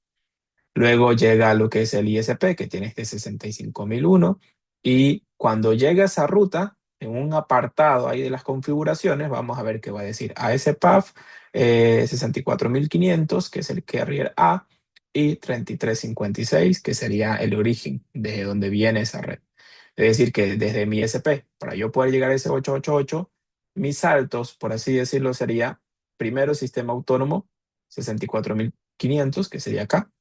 Luego llega lo que es el ISP, que tiene este 65001. Y cuando llega a esa ruta, en un apartado ahí de las configuraciones, vamos a ver que va a decir ASPAF 64500, que es el carrier A, y 3356, que sería el origen de donde viene esa red. Es decir, que desde mi ISP, para yo poder llegar a ese 888, mis saltos, por así decirlo, sería primero sistema autónomo 64500, que sería acá,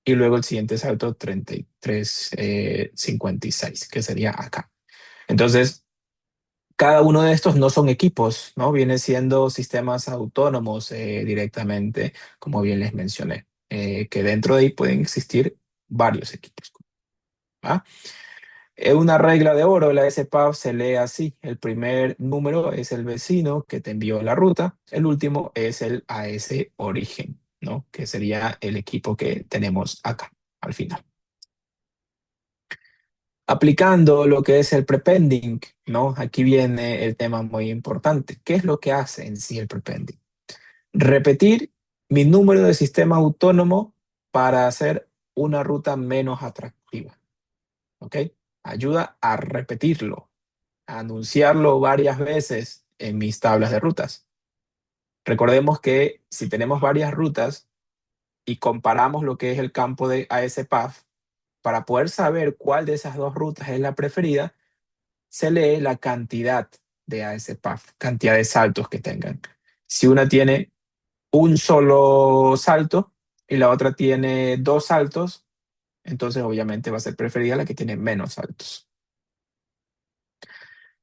y luego el siguiente salto 3356, que sería acá. Entonces, cada uno de estos no son equipos, ¿no? Viene siendo sistemas autónomos directamente, como bien les mencioné, que dentro de ahí pueden existir varios equipos. ¿Va? Una regla de oro, la SPAF se lee así. El primer número es el vecino que te envió la ruta. El último es el AS origen, ¿no? Que sería el equipo que tenemos acá al final. Aplicando lo que es el prepending, ¿no? Aquí viene el tema muy importante. ¿Qué es lo que hace en sí el prepending? Repetir mi número de sistema autónomo para hacer una ruta menos atractiva, ¿ok? Ayuda a repetirlo, a anunciarlo varias veces en mis tablas de rutas. Recordemos que si tenemos varias rutas y comparamos lo que es el campo de ASPAF, para poder saber cuál de esas dos rutas es la preferida, se lee la cantidad de ASPAF, cantidad de saltos que tengan. Si una tiene un solo salto y la otra tiene dos saltos, entonces obviamente va a ser preferida la que tiene menos saltos.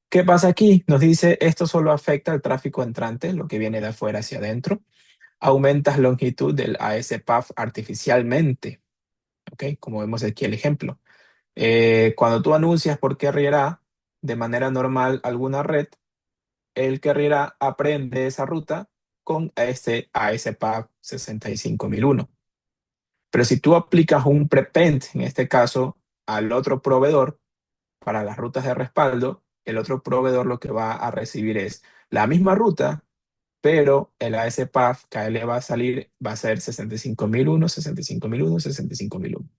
¿Qué pasa aquí? Nos dice, esto solo afecta al tráfico entrante, lo que viene de afuera hacia adentro. Aumentas longitud del ASPAF artificialmente, ¿ok? Como vemos aquí el ejemplo. Cuando tú anuncias por carrier A de manera normal alguna red, el carrier A aprende esa ruta con este ASPAF 65001. Pero si tú aplicas un prepend, en este caso al otro proveedor para las rutas de respaldo, el otro proveedor lo que va a recibir es la misma ruta, pero el ASPAF que a él le va a salir va a ser 65.001, 65.001, 65.001.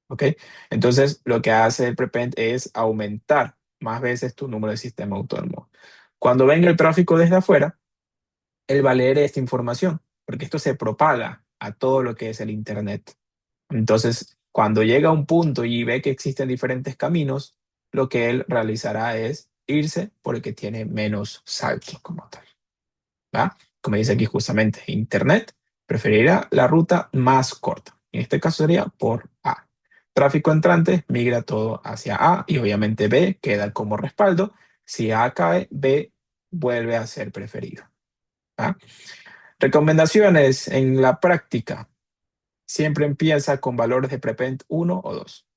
¿Ok? Entonces, lo que hace el prepend es aumentar más veces tu número de sistema autónomo. Cuando venga el tráfico desde afuera, él va a leer esta información, porque esto se propaga a todo lo que es el Internet. Entonces, cuando llega a un punto y ve que existen diferentes caminos, lo que él realizará es irse por el que tiene menos saltos como tal. ¿Va? Como dice aquí justamente, Internet preferirá la ruta más corta. En este caso sería por A. Tráfico entrante migra todo hacia A y obviamente B queda como respaldo. Si A cae, B vuelve a ser preferido. ¿Va? Recomendaciones en la práctica. Siempre empieza con valores de prepend 1 o 2.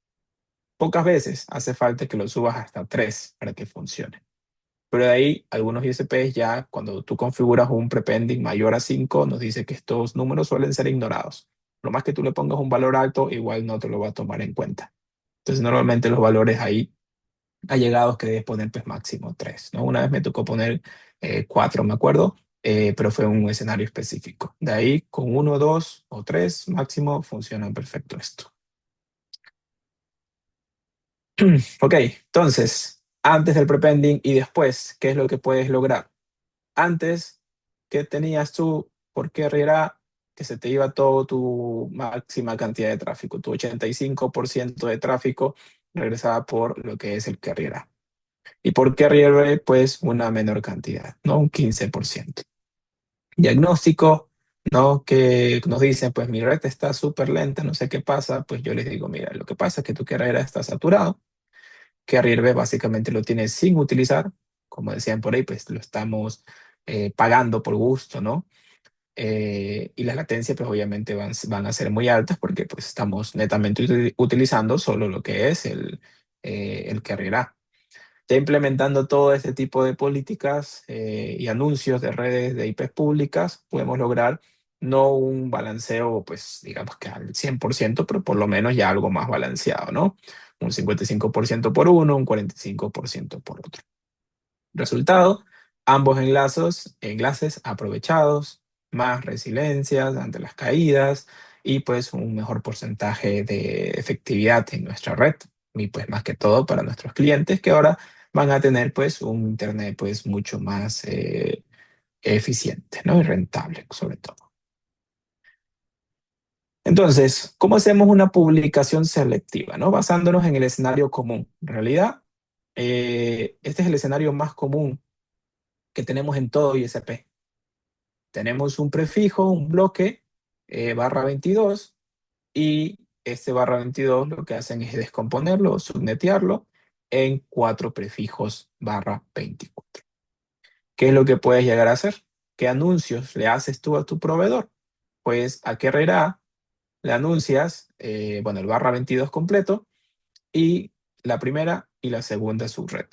Pocas veces hace falta que lo subas hasta 3 para que funcione. Pero de ahí, algunos ISPs ya, cuando tú configuras un prepending mayor a 5, nos dice que estos números suelen ser ignorados. Lo más que tú le pongas un valor alto, igual no te lo va a tomar en cuenta. Entonces, normalmente los valores ahí allegados que debes poner pues máximo 3, ¿no? Una vez me tocó poner 4, me acuerdo, pero fue un escenario específico. De ahí, con 1, 2 o 3 máximo, funciona perfecto esto. Ok, entonces, antes del prepending y después, ¿qué es lo que puedes lograr? Antes, ¿qué tenías tú? ¿Por qué era que se te iba todo tu máxima cantidad de tráfico? Tu 85% de tráfico regresaba por lo que es el carrier A. ¿Y por carrier B? Pues una menor cantidad, ¿no? Un 15%. Diagnóstico, ¿no? Que nos dicen, pues mi red está súper lenta, no sé qué pasa. Pues yo les digo, mira, lo que pasa es que tu carrier A está saturado. Carrier B básicamente lo tienes sin utilizar. Como decían por ahí, pues lo estamos pagando por gusto, ¿no? Y las latencias pues obviamente van a ser muy altas porque pues estamos netamente utilizando solo lo que es el carrier A. Ya implementando todo este tipo de políticas y anuncios de redes de IPs públicas, podemos lograr no un balanceo, pues digamos que al 100%, pero por lo menos ya algo más balanceado, ¿no? Un 55% por uno, un 45% por otro. Resultado, ambos enlaces aprovechados, más resiliencias ante las caídas y pues un mejor porcentaje de efectividad en nuestra red y pues más que todo para nuestros clientes que ahora van a tener pues un internet pues mucho más eficiente, ¿no? Y rentable sobre todo. Entonces, ¿cómo hacemos una publicación selectiva, ¿no? Basándonos en el escenario común. En realidad, este es el escenario más común que tenemos en todo ISP. Tenemos un prefijo, un bloque, barra 22, y este barra 22 lo que hacen es descomponerlo o subnetearlo en 4 prefijos barra 24. ¿Qué es lo que puedes llegar a hacer? ¿Qué anuncios le haces tú a tu proveedor? Pues a Carrier A le anuncias, bueno, el barra 22 completo y la primera y la segunda subred.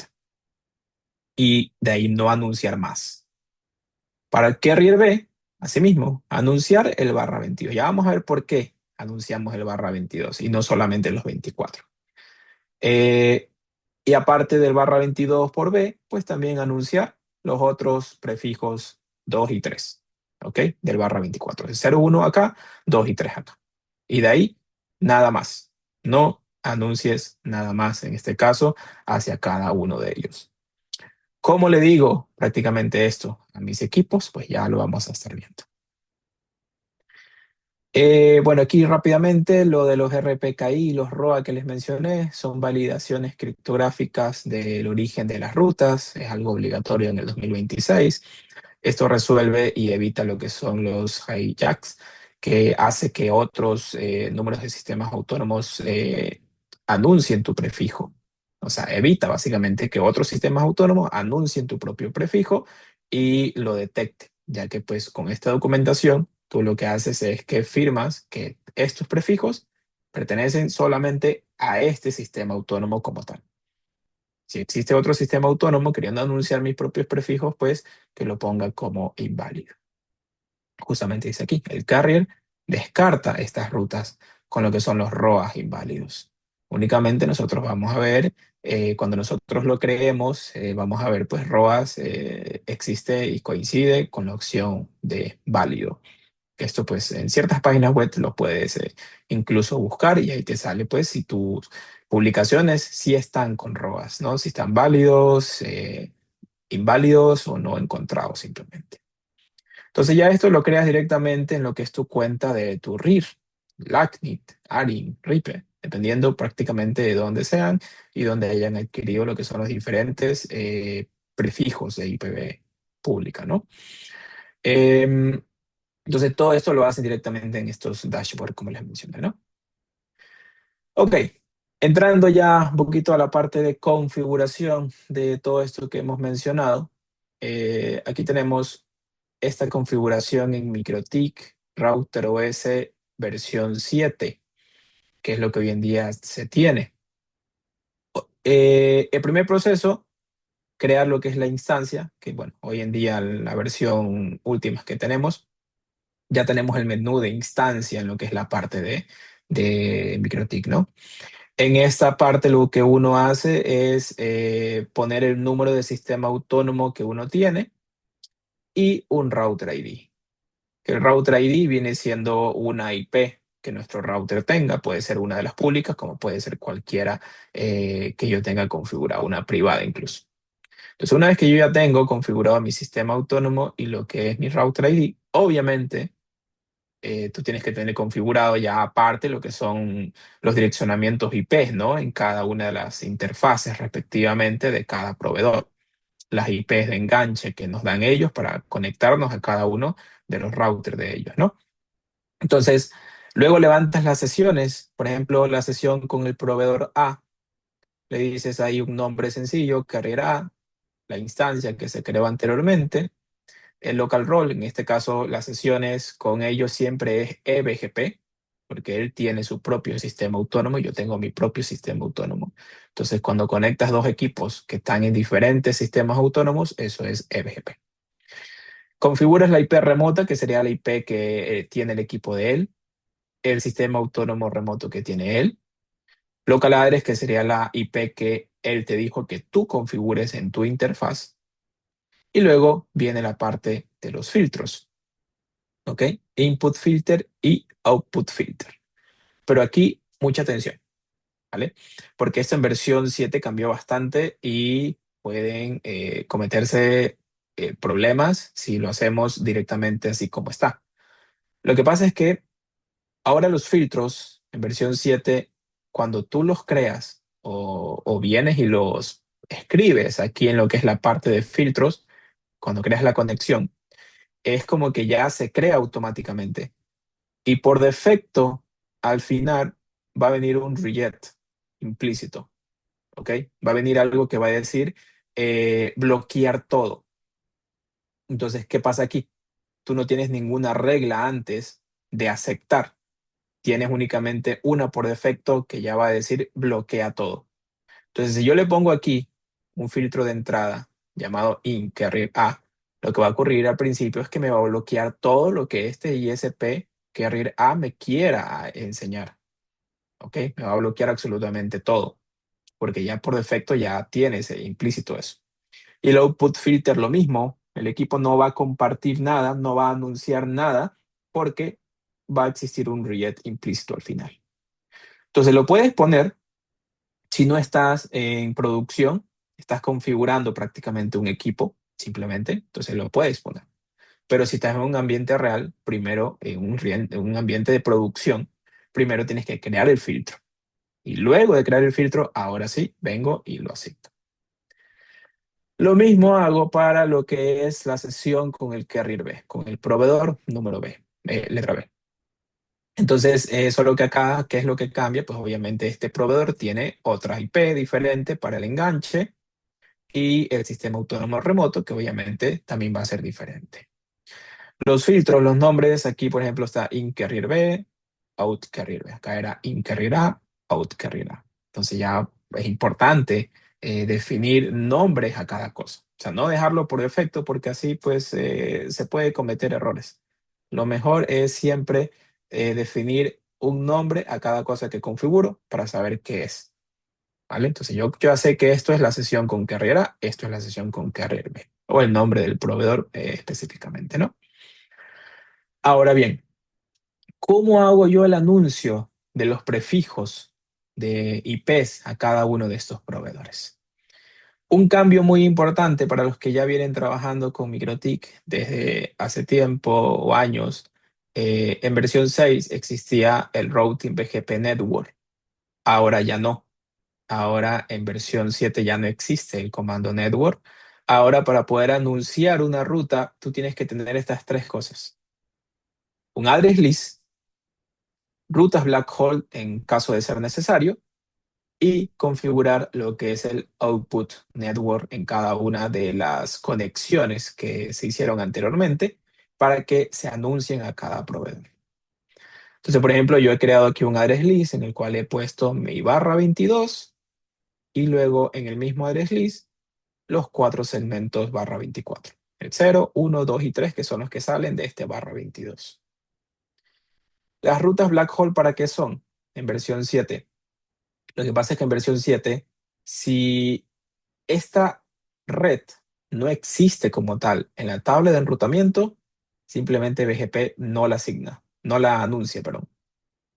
Y de ahí no anunciar más. Para el Carrier B, asimismo, anunciar el barra 22. Ya vamos a ver por qué anunciamos el barra 22 y no solamente los 24. Eh, y aparte del barra 22 por B, pues también anunciar los otros prefijos 2 y 3, ¿ok? Del barra 24. 0, 1 acá, 2 y 3 acá. Y de ahí, nada más. No anuncies nada más, en este caso, hacia cada uno de ellos. ¿Cómo le digo prácticamente esto a mis equipos? Pues ya lo vamos a estar viendo. Bueno, aquí rápidamente lo de los RPKI y los ROA que les mencioné son validaciones criptográficas del origen de las rutas, es algo obligatorio en el 2026. Esto resuelve y evita lo que son los hijacks, que hace que otros números de sistemas autónomos anuncien tu prefijo. O sea, evita básicamente que otros sistemas autónomos anuncien tu propio prefijo y lo detecte, ya que pues con esta documentación tú lo que haces es que firmas que estos prefijos pertenecen solamente a este sistema autónomo como tal. Si existe otro sistema autónomo queriendo anunciar mis propios prefijos, pues que lo ponga como inválido. Justamente dice aquí, el carrier descarta estas rutas con lo que son los ROAs inválidos. Únicamente nosotros vamos a ver, cuando nosotros lo creemos, vamos a ver pues ROAS existe y coincide con la opción de válido. Esto pues en ciertas páginas web lo puedes incluso buscar y ahí te sale pues si tus publicaciones sí están con ROAS, ¿no? Si están válidos, inválidos o no encontrados simplemente. Entonces ya esto lo creas directamente en lo que es tu cuenta de tu RIR, LACNIT, ARIN, RIPE, dependiendo prácticamente de dónde sean y dónde hayan adquirido lo que son los diferentes prefijos de IPv pública, ¿no? Em, entonces todo esto lo hacen directamente en estos dashboards, como les mencioné, ¿no? Ok, entrando ya un poquito a la parte de configuración de todo esto que hemos mencionado, aquí tenemos esta configuración en MikroTik Router OS versión 7, que es lo que hoy en día se tiene. El primer proceso, crear lo que es la instancia, que bueno, hoy en día la versión última que tenemos, ya tenemos el menú de instancia en lo que es la parte de MikroTik, ¿no? En esta parte lo que uno hace es poner el número de sistema autónomo que uno tiene y un router ID. El router ID viene siendo una IP que nuestro router tenga, puede ser una de las públicas, como puede ser cualquiera que yo tenga configurada, una privada incluso. Entonces, una vez que yo ya tengo configurado mi sistema autónomo y lo que es mi router ID, obviamente tú tienes que tener configurado ya aparte lo que son los direccionamientos IP, ¿no? En cada una de las interfaces respectivamente de cada proveedor. Las IPs de enganche que nos dan ellos para conectarnos a cada uno de los routers de ellos, ¿no? Entonces, luego levantas las sesiones, por ejemplo, la sesión con el proveedor A, le dices ahí un nombre sencillo, carrier A, la instancia que se creó anteriormente, el local role, en este caso las sesiones con ellos siempre es eBGP, porque él tiene su propio sistema autónomo y yo tengo mi propio sistema autónomo. Entonces, cuando conectas dos equipos que están en diferentes sistemas autónomos, eso es eBGP. Configuras la IP remota, que sería la IP que tiene el equipo de él, el sistema autónomo remoto que tiene él, local address, que sería la IP que él te dijo que tú configures en tu interfaz, y luego viene la parte de los filtros. ¿Ok? Input filter y output filter. Pero aquí, mucha atención, ¿vale? Porque esto en versión 7 cambió bastante y pueden cometerse problemas si lo hacemos directamente así como está. Lo que pasa es que ahora los filtros en versión 7, cuando tú los creas o vienes y los escribes aquí en lo que es la parte de filtros, cuando creas la conexión, es como que ya se crea automáticamente. Y por defecto, al final va a venir un reject implícito, ¿ok? Va a venir algo que va a decir bloquear todo. Entonces, ¿qué pasa aquí? Tú no tienes ninguna regla antes de aceptar. Tienes únicamente una por defecto que ya va a decir bloquea todo. Entonces, si yo le pongo aquí un filtro de entrada llamado in-carrier A, lo que va a ocurrir al principio es que me va a bloquear todo lo que este ISP carrier A me quiera enseñar. ¿Ok? Me va a bloquear absolutamente todo, porque ya por defecto ya tiene ese implícito eso. Y el output filter lo mismo, el equipo no va a compartir nada, no va a anunciar nada, porque va a existir un reject implícito al final. Entonces lo puedes poner si no estás en producción, estás configurando prácticamente un equipo, simplemente, entonces lo puedes poner. Pero si estás en un ambiente real, primero en un ambiente de producción, primero tienes que crear el filtro. Y luego de crear el filtro, ahora sí, vengo y lo acepto. Lo mismo hago para lo que es la sesión con el carrier B, con el proveedor número B, letra B. Entonces, solo que acá, ¿qué es lo que cambia? Pues obviamente este proveedor tiene otra IP diferente para el enganche y el sistema autónomo remoto, que obviamente también va a ser diferente. Los filtros, los nombres, aquí por ejemplo está in carrier B, out carrier B. Acá era in carrier A, out carrier A. Entonces ya es importante definir nombres a cada cosa. O sea, no dejarlo por defecto porque así pues se puede cometer errores. Lo mejor es siempre definir un nombre a cada cosa que configuro para saber qué es. ¿Vale? Entonces yo ya sé que esto es la sesión con carrier A, esto es la sesión con carrier B, o el nombre del proveedor específicamente, ¿no? Ahora bien, ¿cómo hago yo el anuncio de los prefijos de IPs a cada uno de estos proveedores? Un cambio muy importante para los que ya vienen trabajando con MikroTik desde hace tiempo o años. En versión 6 existía el Routing BGP Network. Ahora ya no. Ahora en versión 7 ya no existe el comando network. Ahora para poder anunciar una ruta, tú tienes que tener estas tres cosas. Un address list, rutas black hole en caso de ser necesario, y configurar lo que es el output network en cada una de las conexiones que se hicieron anteriormente para que se anuncien a cada proveedor. Entonces, por ejemplo, yo he creado aquí un address list en el cual he puesto mi barra 22 y luego en el mismo address list los 4 segmentos barra 24. El 0, 1, 2 y 3, que son los que salen de este barra 22. Las rutas black hole, ¿para qué son? En versión 7. Lo que pasa es que en versión 7, si esta red no existe como tal en la tabla de enrutamiento, simplemente BGP no la asigna, no la anuncia, perdón.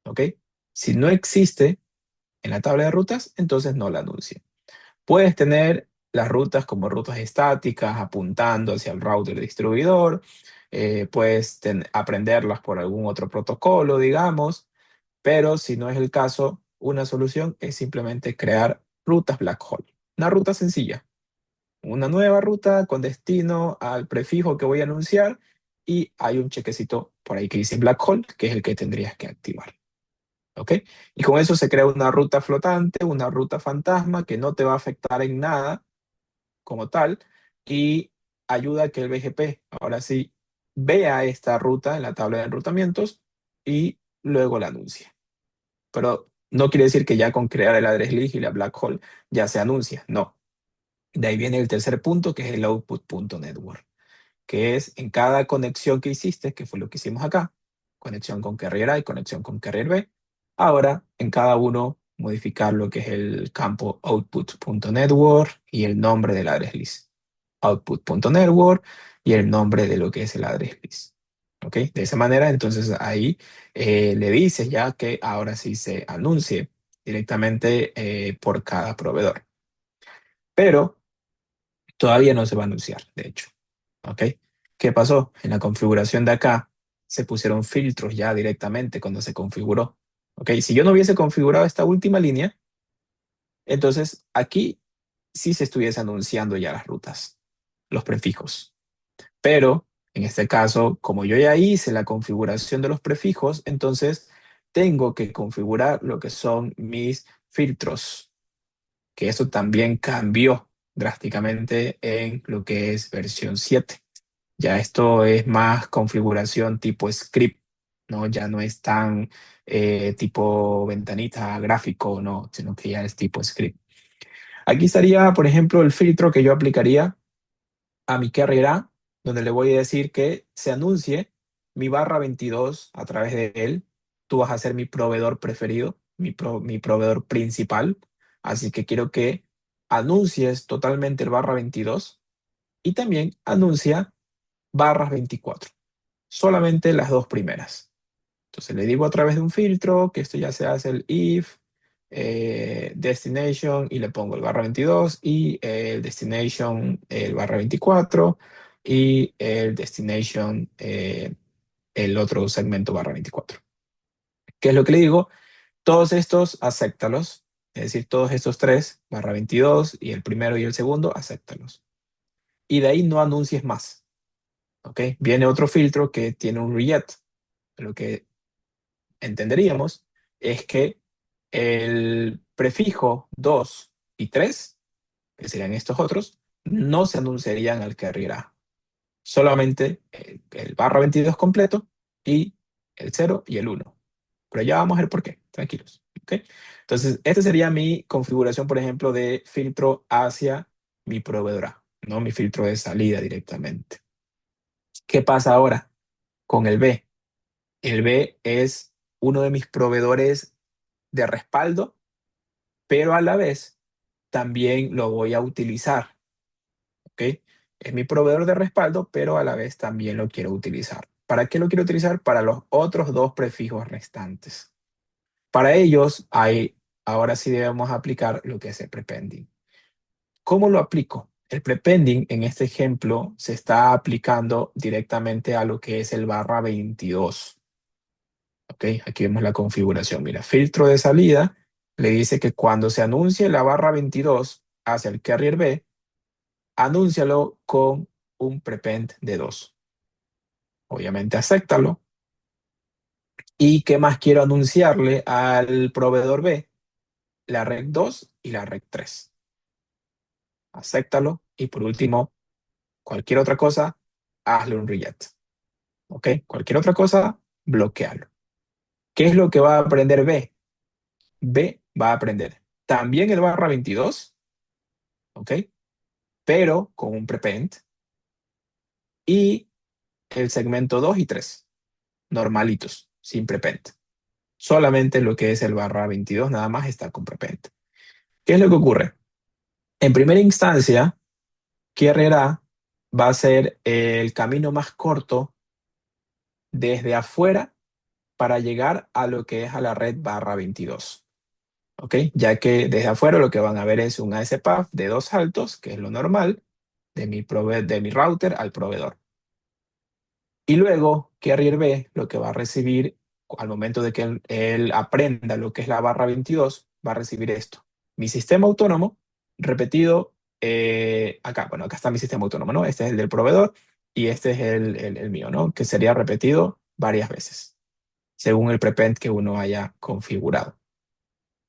¿Ok? Si no existe en la tabla de rutas, entonces no la anuncia. Puedes tener las rutas como rutas estáticas apuntando hacia el router distribuidor, puedes aprenderlas por algún otro protocolo, digamos, pero si no es el caso, una solución es simplemente crear rutas black hole. Una ruta sencilla, una nueva ruta con destino al prefijo que voy a anunciar y hay un chequecito por ahí que dice black hole, que es el que tendrías que activar. ¿Ok? Y con eso se crea una ruta flotante, una ruta fantasma que no te va a afectar en nada como tal y ayuda a que el BGP ahora sí vea esta ruta en la tabla de enrutamientos y luego la anuncie. Pero no quiere decir que ya con crear el address list y la black hole ya se anuncia, no. De ahí viene el tercer punto, que es el output.network, que es en cada conexión que hiciste, que fue lo que hicimos acá, conexión con carrier A y conexión con carrier B, ahora en cada uno modificar lo que es el campo output.network y el nombre del address list. Output.network y el nombre de lo que es el address list. ¿Ok? De esa manera, entonces ahí le dices ya que ahora sí se anuncie directamente por cada proveedor. Pero todavía no se va a anunciar, de hecho. ¿Ok? ¿Qué pasó? En la configuración de acá se pusieron filtros ya directamente cuando se configuró. ¿Ok? Si yo no hubiese configurado esta última línea, entonces aquí sí se estuviese anunciando ya las rutas, los prefijos. Pero en este caso, como yo ya hice la configuración de los prefijos, entonces tengo que configurar lo que son mis filtros, que eso también cambió drásticamente en lo que es versión 7. Ya esto es más configuración tipo script, ¿no? Ya no es tan tipo ventanita gráfico, ¿no? Sino que ya es tipo script. Aquí estaría, por ejemplo, el filtro que yo aplicaría a mi carrier A, donde le voy a decir que se anuncie mi barra 22 a través de él. Tú vas a ser mi proveedor preferido, mi proveedor principal. Así que quiero que anuncies totalmente el barra 22 y también anuncia barras 24. Solamente las dos primeras. Entonces le digo a través de un filtro que esto ya se hace el if destination y le pongo el barra 22 y el destination el barra 24 y el destination el otro segmento barra 24. ¿Qué es lo que le digo? Todos estos, acéptalos. Es decir, todos estos tres, barra 22 y el primero y el segundo, acéptalos. Y de ahí no anuncies más. ¿Ok? Viene otro filtro que tiene un reject. Lo que entenderíamos es que el prefijo 2 y 3, que serían estos otros, no se anunciarían al carrier A. Solamente el barra 22 completo y el 0 y el 1. Pero ya vamos a ver por qué, tranquilos. ¿Ok? Entonces, esta sería mi configuración, por ejemplo, de filtro hacia mi proveedora, no mi filtro de salida directamente. ¿Qué pasa ahora con el B? El B es uno de mis proveedores de respaldo, pero a la vez también lo voy a utilizar, ¿ok? Es mi proveedor de respaldo, pero a la vez también lo quiero utilizar. ¿Para qué lo quiero utilizar? Para los otros dos prefijos restantes. Para ellos, ahora sí debemos aplicar lo que es el prepending. ¿Cómo lo aplico? El prepending en este ejemplo se está aplicando directamente a lo que es el /22. ¿Ok? Aquí vemos la configuración. Mira, filtro de salida le dice que cuando se anuncie la /22 hacia el carrier B, anúncialo con un prepend de 2. Obviamente, acéptalo. ¿Y qué más quiero anunciarle al proveedor B? La rec 2 y la rec 3. Acéptalo. Y por último, cualquier otra cosa, hazle un reject. ¿Ok? Cualquier otra cosa, bloquealo. ¿Qué es lo que va a aprender B? B va a aprender también el /22, ¿ok? Pero con un prepend y el segmento 2 y 3, normalitos, sin prepend. Solamente lo que es el /22 nada más está con prepend. ¿Qué es lo que ocurre? En primera instancia, carrier A va a ser el camino más corto desde afuera para llegar a lo que es a la red /22. ¿Ok? Ya que desde afuera lo que van a ver es un ASPath de 2 saltos, que es lo normal, de mi router al proveedor. Y luego, Carrier B lo que va a recibir al momento de que él aprenda lo que es la /22, va a recibir esto. Mi sistema autónomo repetido acá. Bueno, acá está mi sistema autónomo, ¿no? Este es el del proveedor y este es el mío, ¿no? Que sería repetido varias veces, según el prepend que uno haya configurado.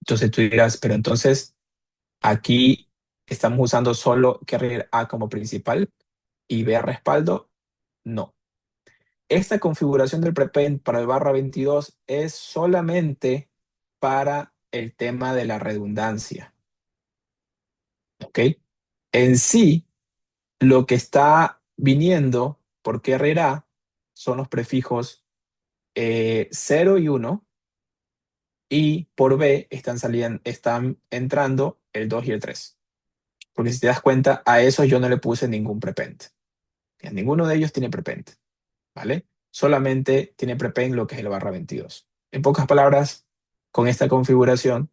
Entonces tú dirás, pero entonces aquí estamos usando solo carrier A como principal y B a respaldo. No. Esta configuración del prepend para el /22 es solamente para el tema de la redundancia. ¿Ok? En sí, lo que está viniendo por carrier A son los prefijos 0 y 1, y por B están entrando el 2 y el 3. Porque si te das cuenta, a esos yo no le puse ningún prepend. Ninguno de ellos tiene prepend, ¿vale? Solamente tiene prepend lo que es el /22. En pocas palabras, con esta configuración,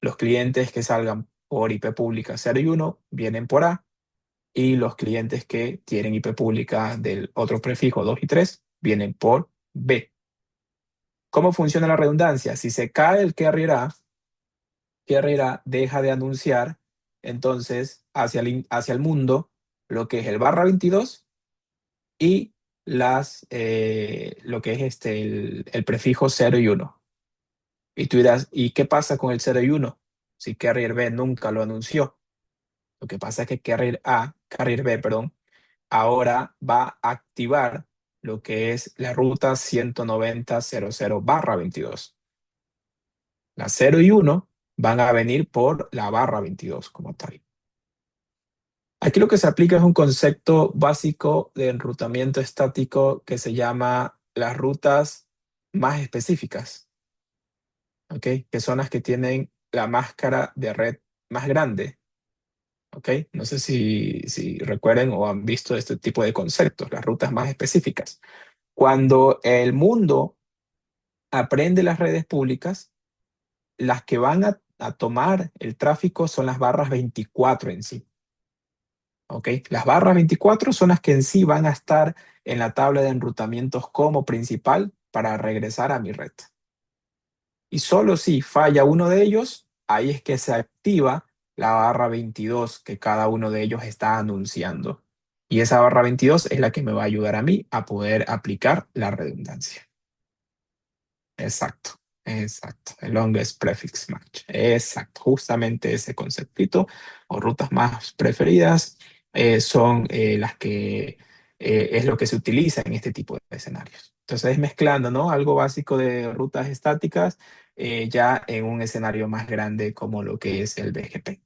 los clientes que salgan por IP pública 0 y 1 vienen por A, y los clientes que tienen IP pública del otro prefijo 2 y 3 vienen por B. ¿Cómo funciona la redundancia? Si se cae el carrier A, Carrera deja de anunciar entonces hacia el mundo lo que es el /22 y lo que es el prefijo 0 y 1. Y tú dirás, ¿y qué pasa con el 0 y 1? Si Carrier B nunca lo anunció. Lo que pasa es que Carrier B, perdón, ahora va a activar lo que es la ruta 190.00/22. La 0 y 1 van a venir por la /22 como tal. Aquí lo que se aplica es un concepto básico de enrutamiento estático que se llama las rutas más específicas, ¿ok? Que son las que tienen la máscara de red más grande, ¿ok? No sé si recuerden o han visto este tipo de conceptos, las rutas más específicas. Cuando el mundo aprende las redes públicas, las que van a tomar el tráfico son las /24 en sí. ¿Ok? Las /24 son las que en sí van a estar en la tabla de enrutamientos como principal para regresar a mi red. Y solo si falla uno de ellos, ahí es que se activa la /22 que cada uno de ellos está anunciando. Y esa /22 es la que me va a ayudar a mí a poder aplicar la redundancia. Exacto, exacto. El longest prefix match. Exacto, justamente ese conceptito o rutas más preferidas son las que es lo que se utiliza en este tipo de escenarios. Entonces, mezclando, ¿no? Algo básico de rutas estáticas ya en un escenario más grande como lo que es el BGP.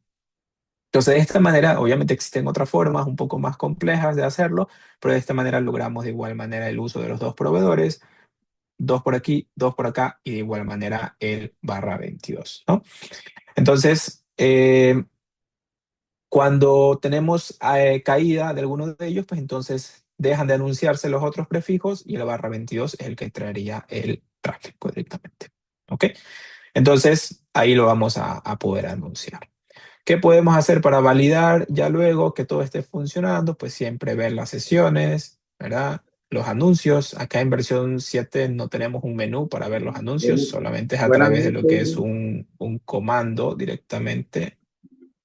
Entonces, de esta manera, obviamente existen otras formas un poco más complejas de hacerlo, pero de esta manera logramos de igual manera el uso de los dos proveedores 2 por aquí, 2 por acá y de igual manera el barra 22, ¿no? Entonces, cuando tenemos caída de alguno de ellos, pues entonces dejan de anunciarse los otros prefijos y el barra 22 es el que traería el tráfico directamente. ¿Ok? Entonces, ahí lo vamos a poder anunciar. ¿Qué podemos hacer para validar ya luego que todo esté funcionando? Pues siempre ver las sesiones, ¿verdad? Los anuncios. Acá en versión 7 no tenemos un menú para ver los anuncios, solamente es a Buenas través de lo que es noches. un comando directamente.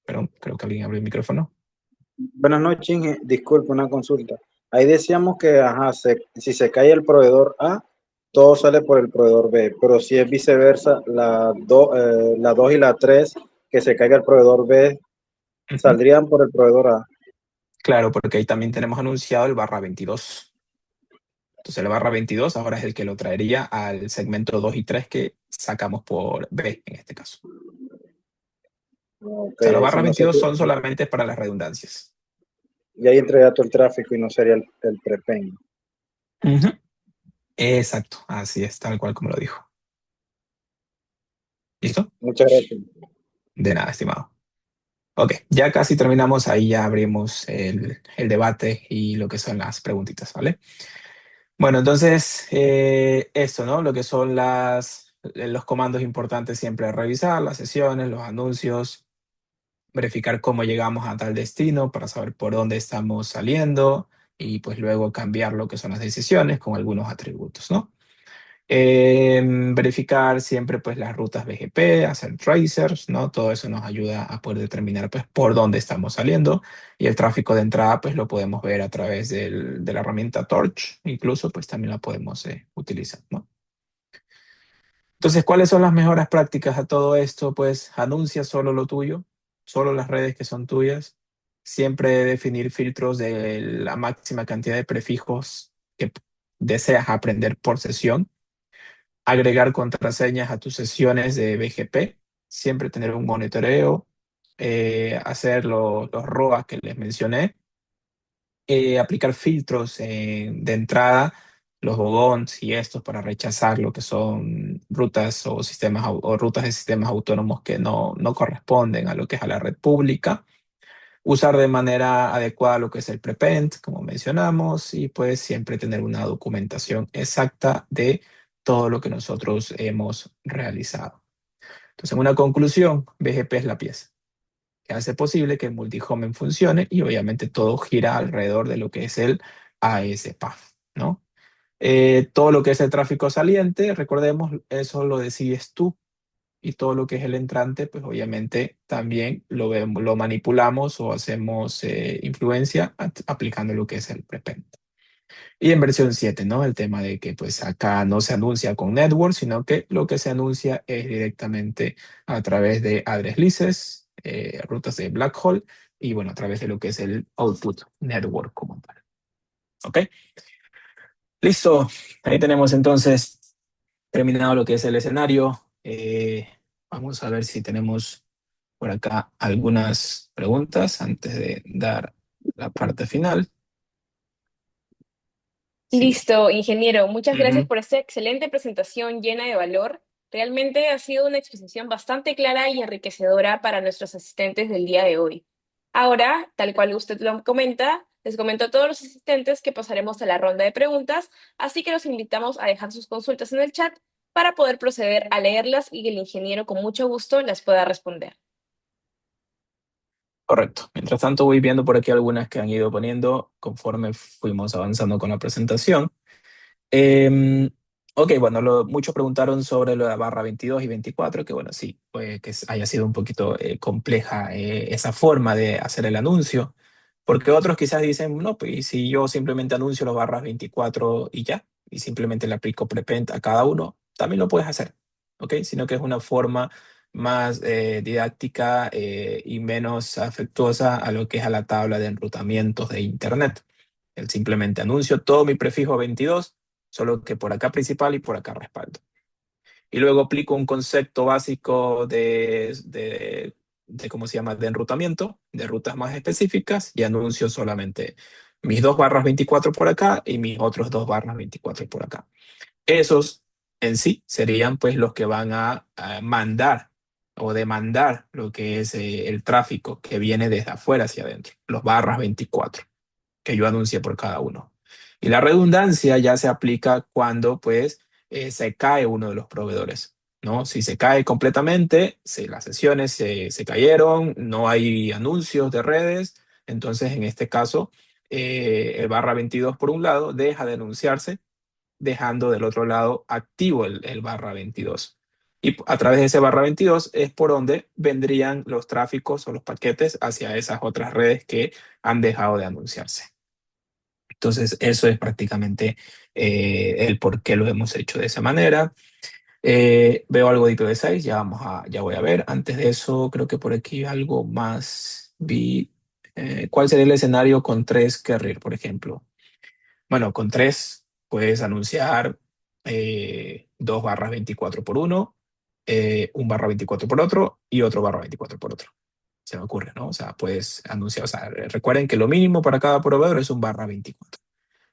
Perdón, creo que alguien abrió el micrófono. Buenas noches, disculpe, una consulta. Ahí decíamos que, ajá, si se cae el proveedor A, todo sale por el proveedor B, pero si es viceversa, la 2 y la 3 que se caiga el proveedor B, Ujú. saldrían por el proveedor A. Claro, porque ahí también tenemos anunciado el barra 22. Entonces el barra 22 ahora es el que lo traería al segmento 2 y 3 que sacamos por B en este caso. Ok, O sea, los barra si no se, 22 son solamente para las redundancias. y ahí entraría todo el tráfico y no sería el prepend. Ujú. Exacto, así es, tal cual como lo dijo. ¿Listo? Muchas gracias. De nada, estimado. Ok, ya casi terminamos, ahí ya abrimos el debate y lo que son las preguntitas, ¿vale? Bueno, entonces, esto, ¿no? Lo que son los comandos importantes siempre revisar, las sesiones, los anuncios, verificar cómo llegamos a tal destino para saber por dónde estamos saliendo y pues luego cambiar lo que son las decisiones con algunos atributos, ¿no? Verificar siempre pues las rutas BGP, hacer tracers, ¿no? Todo eso nos ayuda a poder determinar pues por dónde estamos saliendo y el tráfico de entrada pues lo podemos ver a través de la herramienta Torch, incluso pues también la podemos utilizar, ¿no? Entonces, ¿cuáles son las mejores prácticas a todo esto? Pues anuncia solo lo tuyo, solo las redes que son tuyas, siempre definir filtros de la máxima cantidad de prefijos que deseas aprender por sesión, agregar contraseñas a tus sesiones de BGP, siempre tener un monitoreo, hacer los ROAS que les mencioné, aplicar filtros de entrada, los bogons y estos para rechazar lo que son rutas o sistemas o rutas de sistemas autónomos que no corresponden a lo que es a la red pública. Usar de manera adecuada lo que es el prepend, como mencionamos, y pues siempre tener una documentación exacta de todo lo que nosotros hemos realizado. Entonces, en una conclusión, BGP es la pieza que hace posible que el multihomen funcione y obviamente todo gira alrededor de lo que es el AS-PAF, ¿no? Todo lo que es el tráfico saliente, recordemos, eso lo decides tú y todo lo que es el entrante, pues obviamente también lo manipulamos o hacemos influencia aplicando lo que es el prepend. Y en versión 7, ¿no? El tema de que pues acá no se anuncia con network, sino que lo que se anuncia es directamente a través de address leases, rutas de black hole y bueno, a través de lo que es el output network como tal. ¿Ok? Listo. Ahí tenemos entonces terminado lo que es el escenario. Vamos a ver si tenemos por acá algunas preguntas antes de dar la parte final. Sí. Listo, ingeniero. Muchas gracias Ujú. por esta excelente presentación llena de valor. Realmente ha sido una exposición bastante clara y enriquecedora para nuestros asistentes del día de hoy. Ahora, tal cual usted lo comenta, les comento a todos los asistentes que pasaremos a la ronda de preguntas, así que los invitamos a dejar sus consultas en el chat para poder proceder a leerlas y que el ingeniero con mucho gusto las pueda responder. Correcto. Mientras tanto, voy viendo por aquí algunas que han ido poniendo conforme fuimos avanzando con la presentación. Eh, ok, bueno, muchos preguntaron sobre la barra 22 y 24, que bueno, sí, puede que haya sido un poquito compleja esa forma de hacer el anuncio, porque otros quizás dicen, no, pues ¿y si yo simplemente anuncio las barras 24 y ya, y simplemente le aplico prepend a cada uno, también lo puedes hacer, ¿ok? Sino que es una forma más didáctica y menos afectuosa a lo que es a la tabla de enrutamientos de Internet. El simplemente anuncio todo mi prefijo 22, solo que por acá principal y por acá respaldo. Y luego aplico un concepto básico ¿cómo se llama?, de enrutamiento, de rutas más específicas y anuncio solamente mis 2 barras 24 por acá y mis otros 2 barras 24 por acá. Esos en sí serían pues los que van a mandar o demandar lo que es el tráfico que viene desde afuera hacia adentro, los barras 24 que yo anuncié por cada uno. Y la redundancia ya se aplica cuando pues se cae uno de los proveedores, ¿no? Si se cae completamente, si las sesiones se cayeron, no hay anuncios de redes, entonces en este caso el barra 22 por un lado deja de anunciarse, dejando del otro lado activo el barra 22. Y a través de ese barra 22 es por donde vendrían los tráficos o los paquetes hacia esas otras redes que han dejado de anunciarse. Entonces, eso es prácticamente el por qué lo hemos hecho de esa manera. Veo algo de IPv6, ya voy a ver. Antes de eso, creo que por aquí algo más vi. ¿Cuál sería el escenario con 3 carrier, por ejemplo? Bueno, con 3 puedes anunciar 2 barras 24 por uno, un barra 24 por otro y otro barra 24 por otro. Se me ocurre, ¿no? O sea, puedes anunciar, o sea, recuerden que lo mínimo para cada proveedor es un barra 24.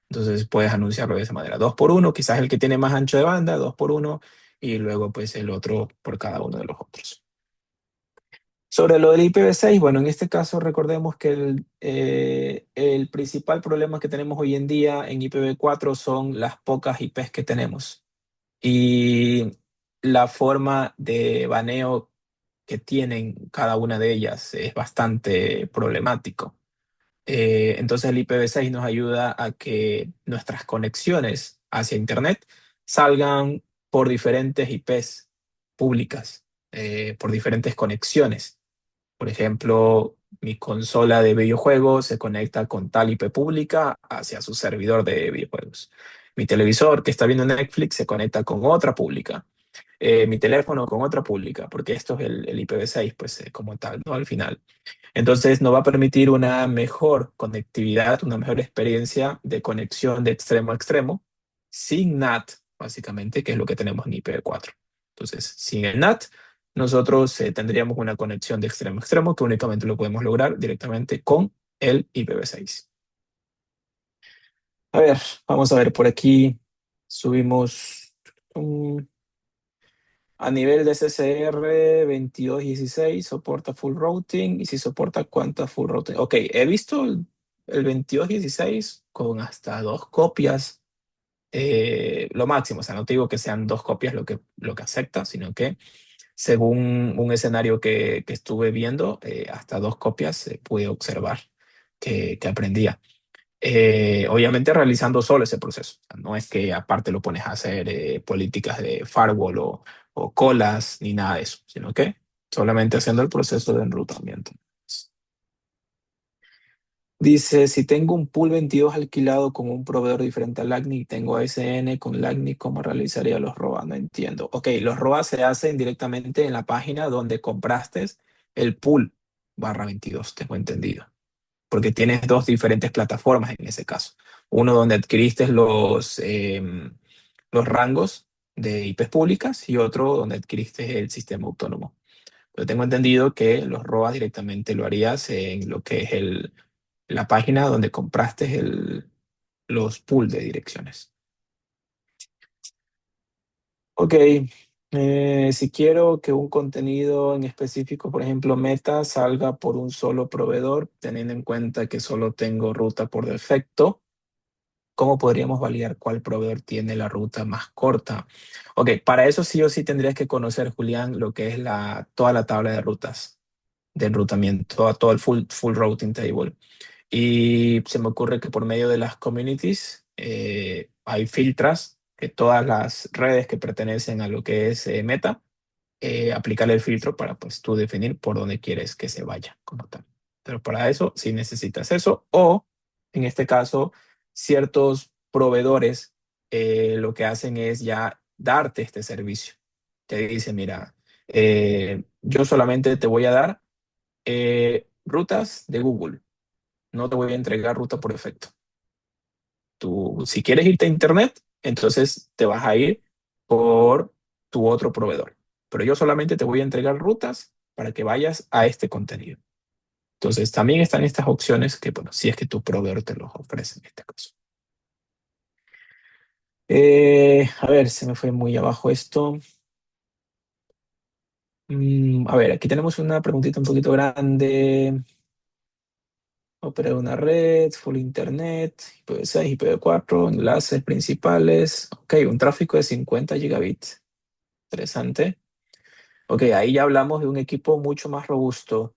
Entonces puedes anunciarlo de esa manera. 2 por uno, quizás el que tiene más ancho de banda, 2 por uno, y luego pues el otro por cada uno de los otros. Sobre lo del IPv6, bueno, en este caso recordemos que el principal problema que tenemos hoy en día en IPv4 son las pocas IPs que tenemos. Y la forma de baneo que tienen cada una de ellas es bastante problemático. Entonces el IPv6 nos ayuda a que nuestras conexiones hacia Internet salgan por diferentes IPs públicas, por diferentes conexiones. Por ejemplo, mi consola de videojuegos se conecta con tal IP pública hacia su servidor de videojuegos. Mi televisor que está viendo Netflix se conecta con otra pública. Mi teléfono con otra pública, porque esto es el IPv6, pues como tal, ¿no? Al final. Entonces nos va a permitir una mejor conectividad, una mejor experiencia de conexión de extremo a extremo, sin NAT, básicamente, que es lo que tenemos en IPv4. Entonces, sin el NAT, nosotros tendríamos una conexión de extremo a extremo que únicamente lo podemos lograr directamente con el IPv6. A ver, vamos a ver por aquí. Subimos a nivel de CCR 2216, soporta full routing. Y si soporta, ¿cuántas full routing? Ok, he visto el 2216 con hasta 2 copias. Lo máximo, o sea, no te digo que sean 2 copias lo que acepta, sino que según un escenario que estuve viendo, hasta 2 copias se pude observar que aprendía. Obviamente realizando solo ese proceso. O sea, no es que aparte lo pones a hacer políticas de firewall o colas ni nada de eso, sino que solamente haciendo el proceso de enrutamiento. Dice, si tengo un pool 22 alquilado con un proveedor diferente a LACNIC y tengo ASN con LACNIC, ¿cómo realizaría los ROA? No entiendo. Ok, los ROA se hacen directamente en la página donde compraste el pool barra 22, tengo entendido. Porque tienes 2 diferentes plataformas en ese caso. Uno donde adquiriste los rangos de IPs públicas y otro donde adquiriste el sistema autónomo. Yo tengo entendido que los ROAS directamente lo harías en lo que es la página donde compraste los pools de direcciones. Ok, si quiero que un contenido en específico, por ejemplo, Meta, salga por un solo proveedor, teniendo en cuenta que solo tengo ruta por defecto, ¿cómo podríamos validar cuál proveedor tiene la ruta más corta? Ok, para eso sí o sí tendrías que conocer, Julián, lo que es toda la tabla de rutas de enrutamiento, todo el full routing table. Y se me ocurre que por medio de las communities hay filtras que todas las redes que pertenecen a lo que es Meta, aplicarle el filtro para pues tú definir por dónde quieres que se vaya como tal. Pero para eso sí necesitas eso o en este caso ciertos proveedores lo que hacen es ya darte este servicio. Te dice, mira, yo solamente te voy a dar rutas de Google, no te voy a entregar ruta por defecto. Tú, si quieres irte a Internet, entonces te vas a ir por tu otro proveedor. Pero yo solamente te voy a entregar rutas para que vayas a este contenido. Entonces también están estas opciones que, bueno, si es que tu proveedor te los ofrece en este caso. A ver, se me fue muy abajo esto. A ver, aquí tenemos una preguntita un poquito grande. Operar una red, full internet, IPv6, IPv4, enlaces principales. Ok, un tráfico de 50 gigabits. Interesante. Ok, ahí ya hablamos de un equipo mucho más robusto.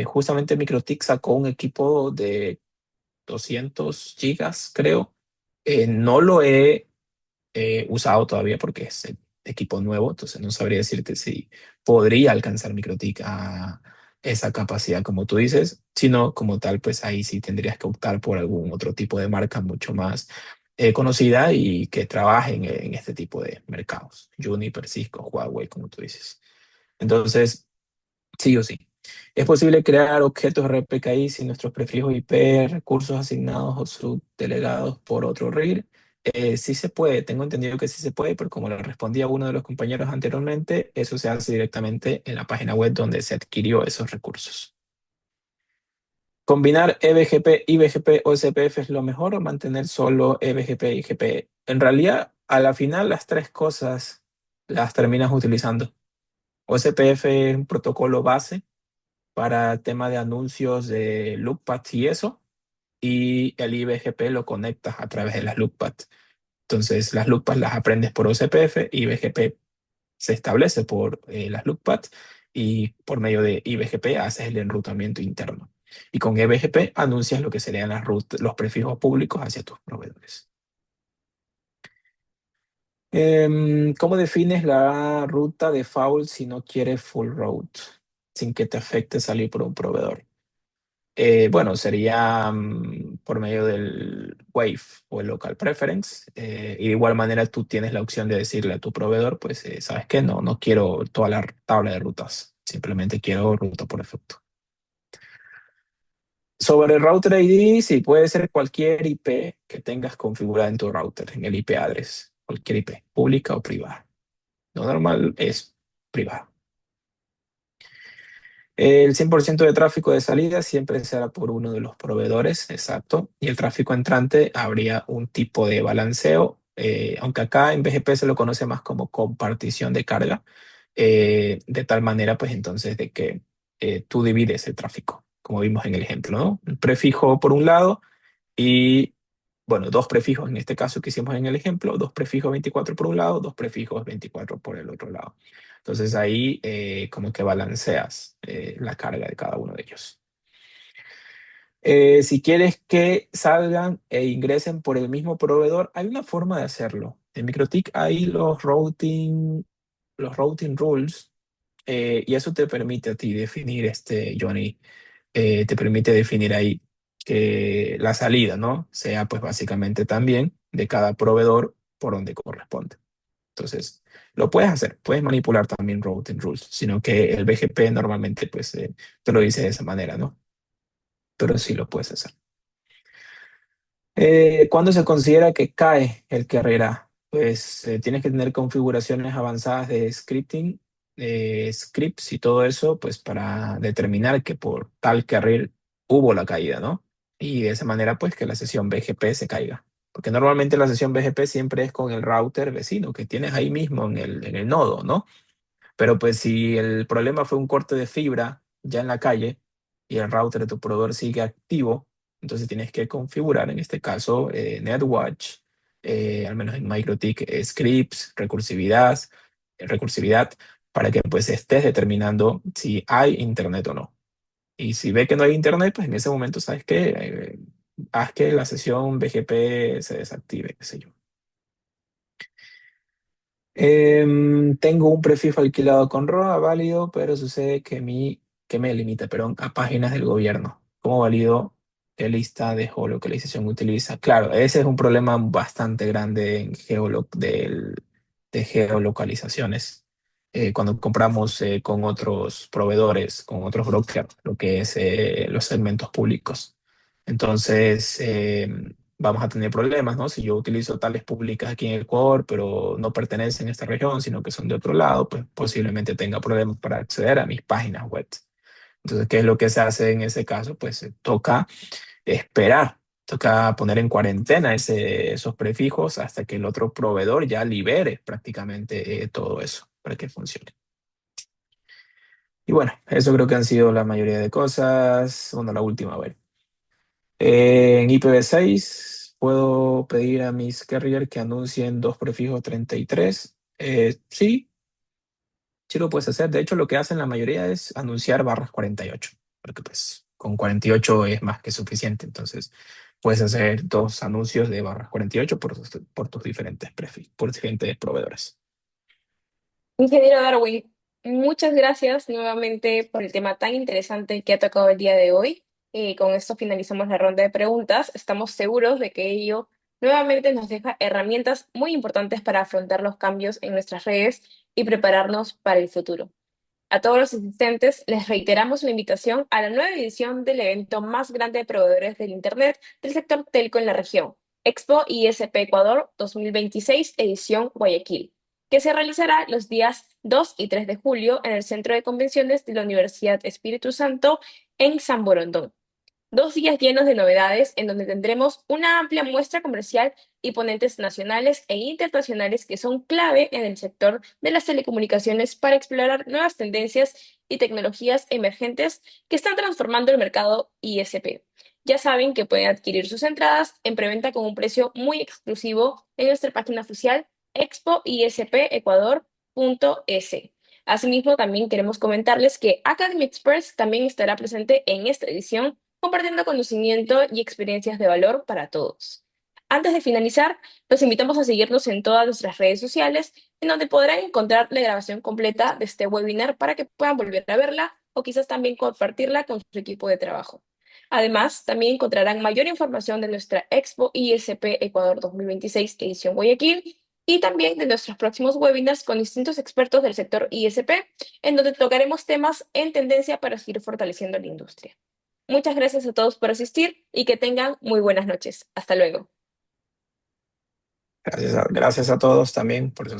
Justamente MikroTik sacó un equipo de 200 gigas, creo. No lo he usado todavía porque es equipo nuevo, entonces no sabría decirte si podría alcanzar MikroTik a esa capacidad como tú dices, sino como tal, pues ahí sí tendrías que optar por algún otro tipo de marca mucho más conocida y que trabaje en este tipo de mercados. Juniper, Cisco, Huawei, como tú dices. Entonces, sí o sí. Es posible crear objetos RPKI sin nuestros prefijos IP, recursos asignados o subdelegados por otro RIR. Sí se puede, tengo entendido que sí se puede, pero como le respondí a uno de los compañeros anteriormente, eso se hace directamente en la página web donde se adquirió esos recursos. ¿Combinar eBGP, IBGP o SPF es lo mejor o mantener solo eBGP y GP? En realidad, a la final, las tres cosas las terminas utilizando. OSPF es un protocolo base para tema de anuncios de loopback y eso, y el IBGP lo conectas a través de las loopbacks. Entonces, las loopbacks las aprendes por OCPF, IBGP se establece por las loopbacks y por medio de IBGP haces el enrutamiento interno. Y con EBGP anuncias lo que serían los prefijos públicos hacia tus proveedores. ¿Cómo defines la ruta de default si no quieres full route, sin que te afecte salir por un proveedor? Bueno, sería por medio del Wave o el Local Preference. Y de igual manera tú tienes la opción de decirle a tu proveedor, pues, ¿sabes qué? No quiero toda la tabla de rutas. Simplemente quiero ruta por defecto. Sobre el router ID, sí, puede ser cualquier IP que tengas configurada en tu router, en el IP address. Cualquier IP, pública o privada. Lo normal es privada. El 100% de tráfico de salida siempre será por uno de los proveedores, exacto. Y el tráfico entrante habría un tipo de balanceo, aunque acá en BGP se lo conoce más como compartición de carga, de tal manera, pues entonces, de que tú divides el tráfico, como vimos en el ejemplo, ¿no? Un prefijo por un lado y, bueno, dos prefijos en este caso que hicimos en el ejemplo, dos prefijos 24 por un lado, dos prefijos 24 por el otro lado. Entonces ahí como que balanceas la carga de cada uno de ellos. Si quieres que salgan e ingresen por el mismo proveedor, hay una forma de hacerlo. En MikroTik hay los routing rules, y eso te permite a ti definir, Johnny, te permite definir ahí que la salida, ¿no? Sea pues básicamente también de cada proveedor por donde corresponde. Entonces, lo puedes hacer, puedes manipular también routing rules, sino que el BGP normalmente pues te lo dice de esa manera, ¿no? Pero sí lo puedes hacer. ¿Cuándo se considera que cae el carrera? Pues tienes que tener configuraciones avanzadas de scripting, scripts y todo eso, pues para determinar que por tal carril hubo la caída, ¿no? Y de esa manera, pues que la sesión BGP se caiga. Porque normalmente la sesión BGP siempre es con el router vecino que tienes ahí mismo en el nodo, ¿no? Pero pues si el problema fue un corte de fibra ya en la calle y el router de tu proveedor sigue activo, entonces tienes que configurar en este caso NetWatch, al menos en MikroTik, scripts, recursividad, para que pues estés determinando si hay internet o no. Y si ve que no hay internet, pues en ese momento sabes que haz que la sesión BGP se desactive, qué sé yo. Tengo un prefijo alquilado con ROA válido, pero sucede que me limita, perdón, a páginas del gobierno. ¿Cómo valido qué lista de geolocalización utiliza? Claro, ese es un problema bastante grande de geolocalizaciones. Cuando compramos con otros proveedores, con otros brokers, lo que es los segmentos públicos. Entonces, vamos a tener problemas, ¿no? Si yo utilizo tales públicas aquí en Ecuador, pero no pertenecen a esta región, sino que son de otro lado, pues posiblemente tenga problemas para acceder a mis páginas web. Entonces, ¿qué es lo que se hace en ese caso? Pues se toca esperar Toca poner en cuarentena esos prefijos hasta que el otro proveedor ya libere prácticamente todo eso para que funcione. Y bueno, eso creo que han sido la mayoría de cosas. Bueno, la última, a ver. En IPv6 puedo pedir a mis carrier que anuncien dos prefijos 33. Sí, sí lo puedes hacer. De hecho, lo que hacen la mayoría es anunciar barras 48, porque pues con 48 es más que suficiente. Entonces, puedes hacer dos anuncios de barras 48 por tus por diferentes proveedores. Ingeniero Darwin, muchas gracias nuevamente por el tema tan interesante que ha tocado el día de hoy. Con esto finalizamos la ronda de preguntas. Estamos seguros de que ello nuevamente nos deja herramientas muy importantes para afrontar los cambios en nuestras redes y prepararnos para el futuro. A todos los asistentes les reiteramos la invitación a la nueva edición del evento más grande de proveedores del Internet del sector telco en la región, Expo ISP Ecuador 2026, edición Guayaquil, que se realizará los días 2 y 3 de julio en el Centro de Convenciones de la Universidad Espíritu Santo en San Borondón. 2 días llenos de novedades en donde tendremos una amplia muestra comercial y ponentes nacionales e internacionales que son clave en el sector de las telecomunicaciones para explorar nuevas tendencias y tecnologías emergentes que están transformando el mercado ISP. Ya saben que pueden adquirir sus entradas en preventa con un precio muy exclusivo en nuestra página oficial expoispecuador.es. Asimismo, también queremos comentarles que Academy Express también estará presente en esta edición compartiendo conocimiento y experiencias de valor para todos. Antes de finalizar, los invitamos a seguirnos en todas nuestras redes sociales, en donde podrán encontrar la grabación completa de este webinar para que puedan volver a verla o quizás también compartirla con su equipo de trabajo. Además, también encontrarán mayor información de nuestra Expo ISP Ecuador 2026 edición Guayaquil y también de nuestros próximos webinars con distintos expertos del sector ISP, en donde tocaremos temas en tendencia para seguir fortaleciendo la industria. Muchas gracias a todos por asistir y que tengan muy buenas noches. Hasta luego. Gracias a todos también por sus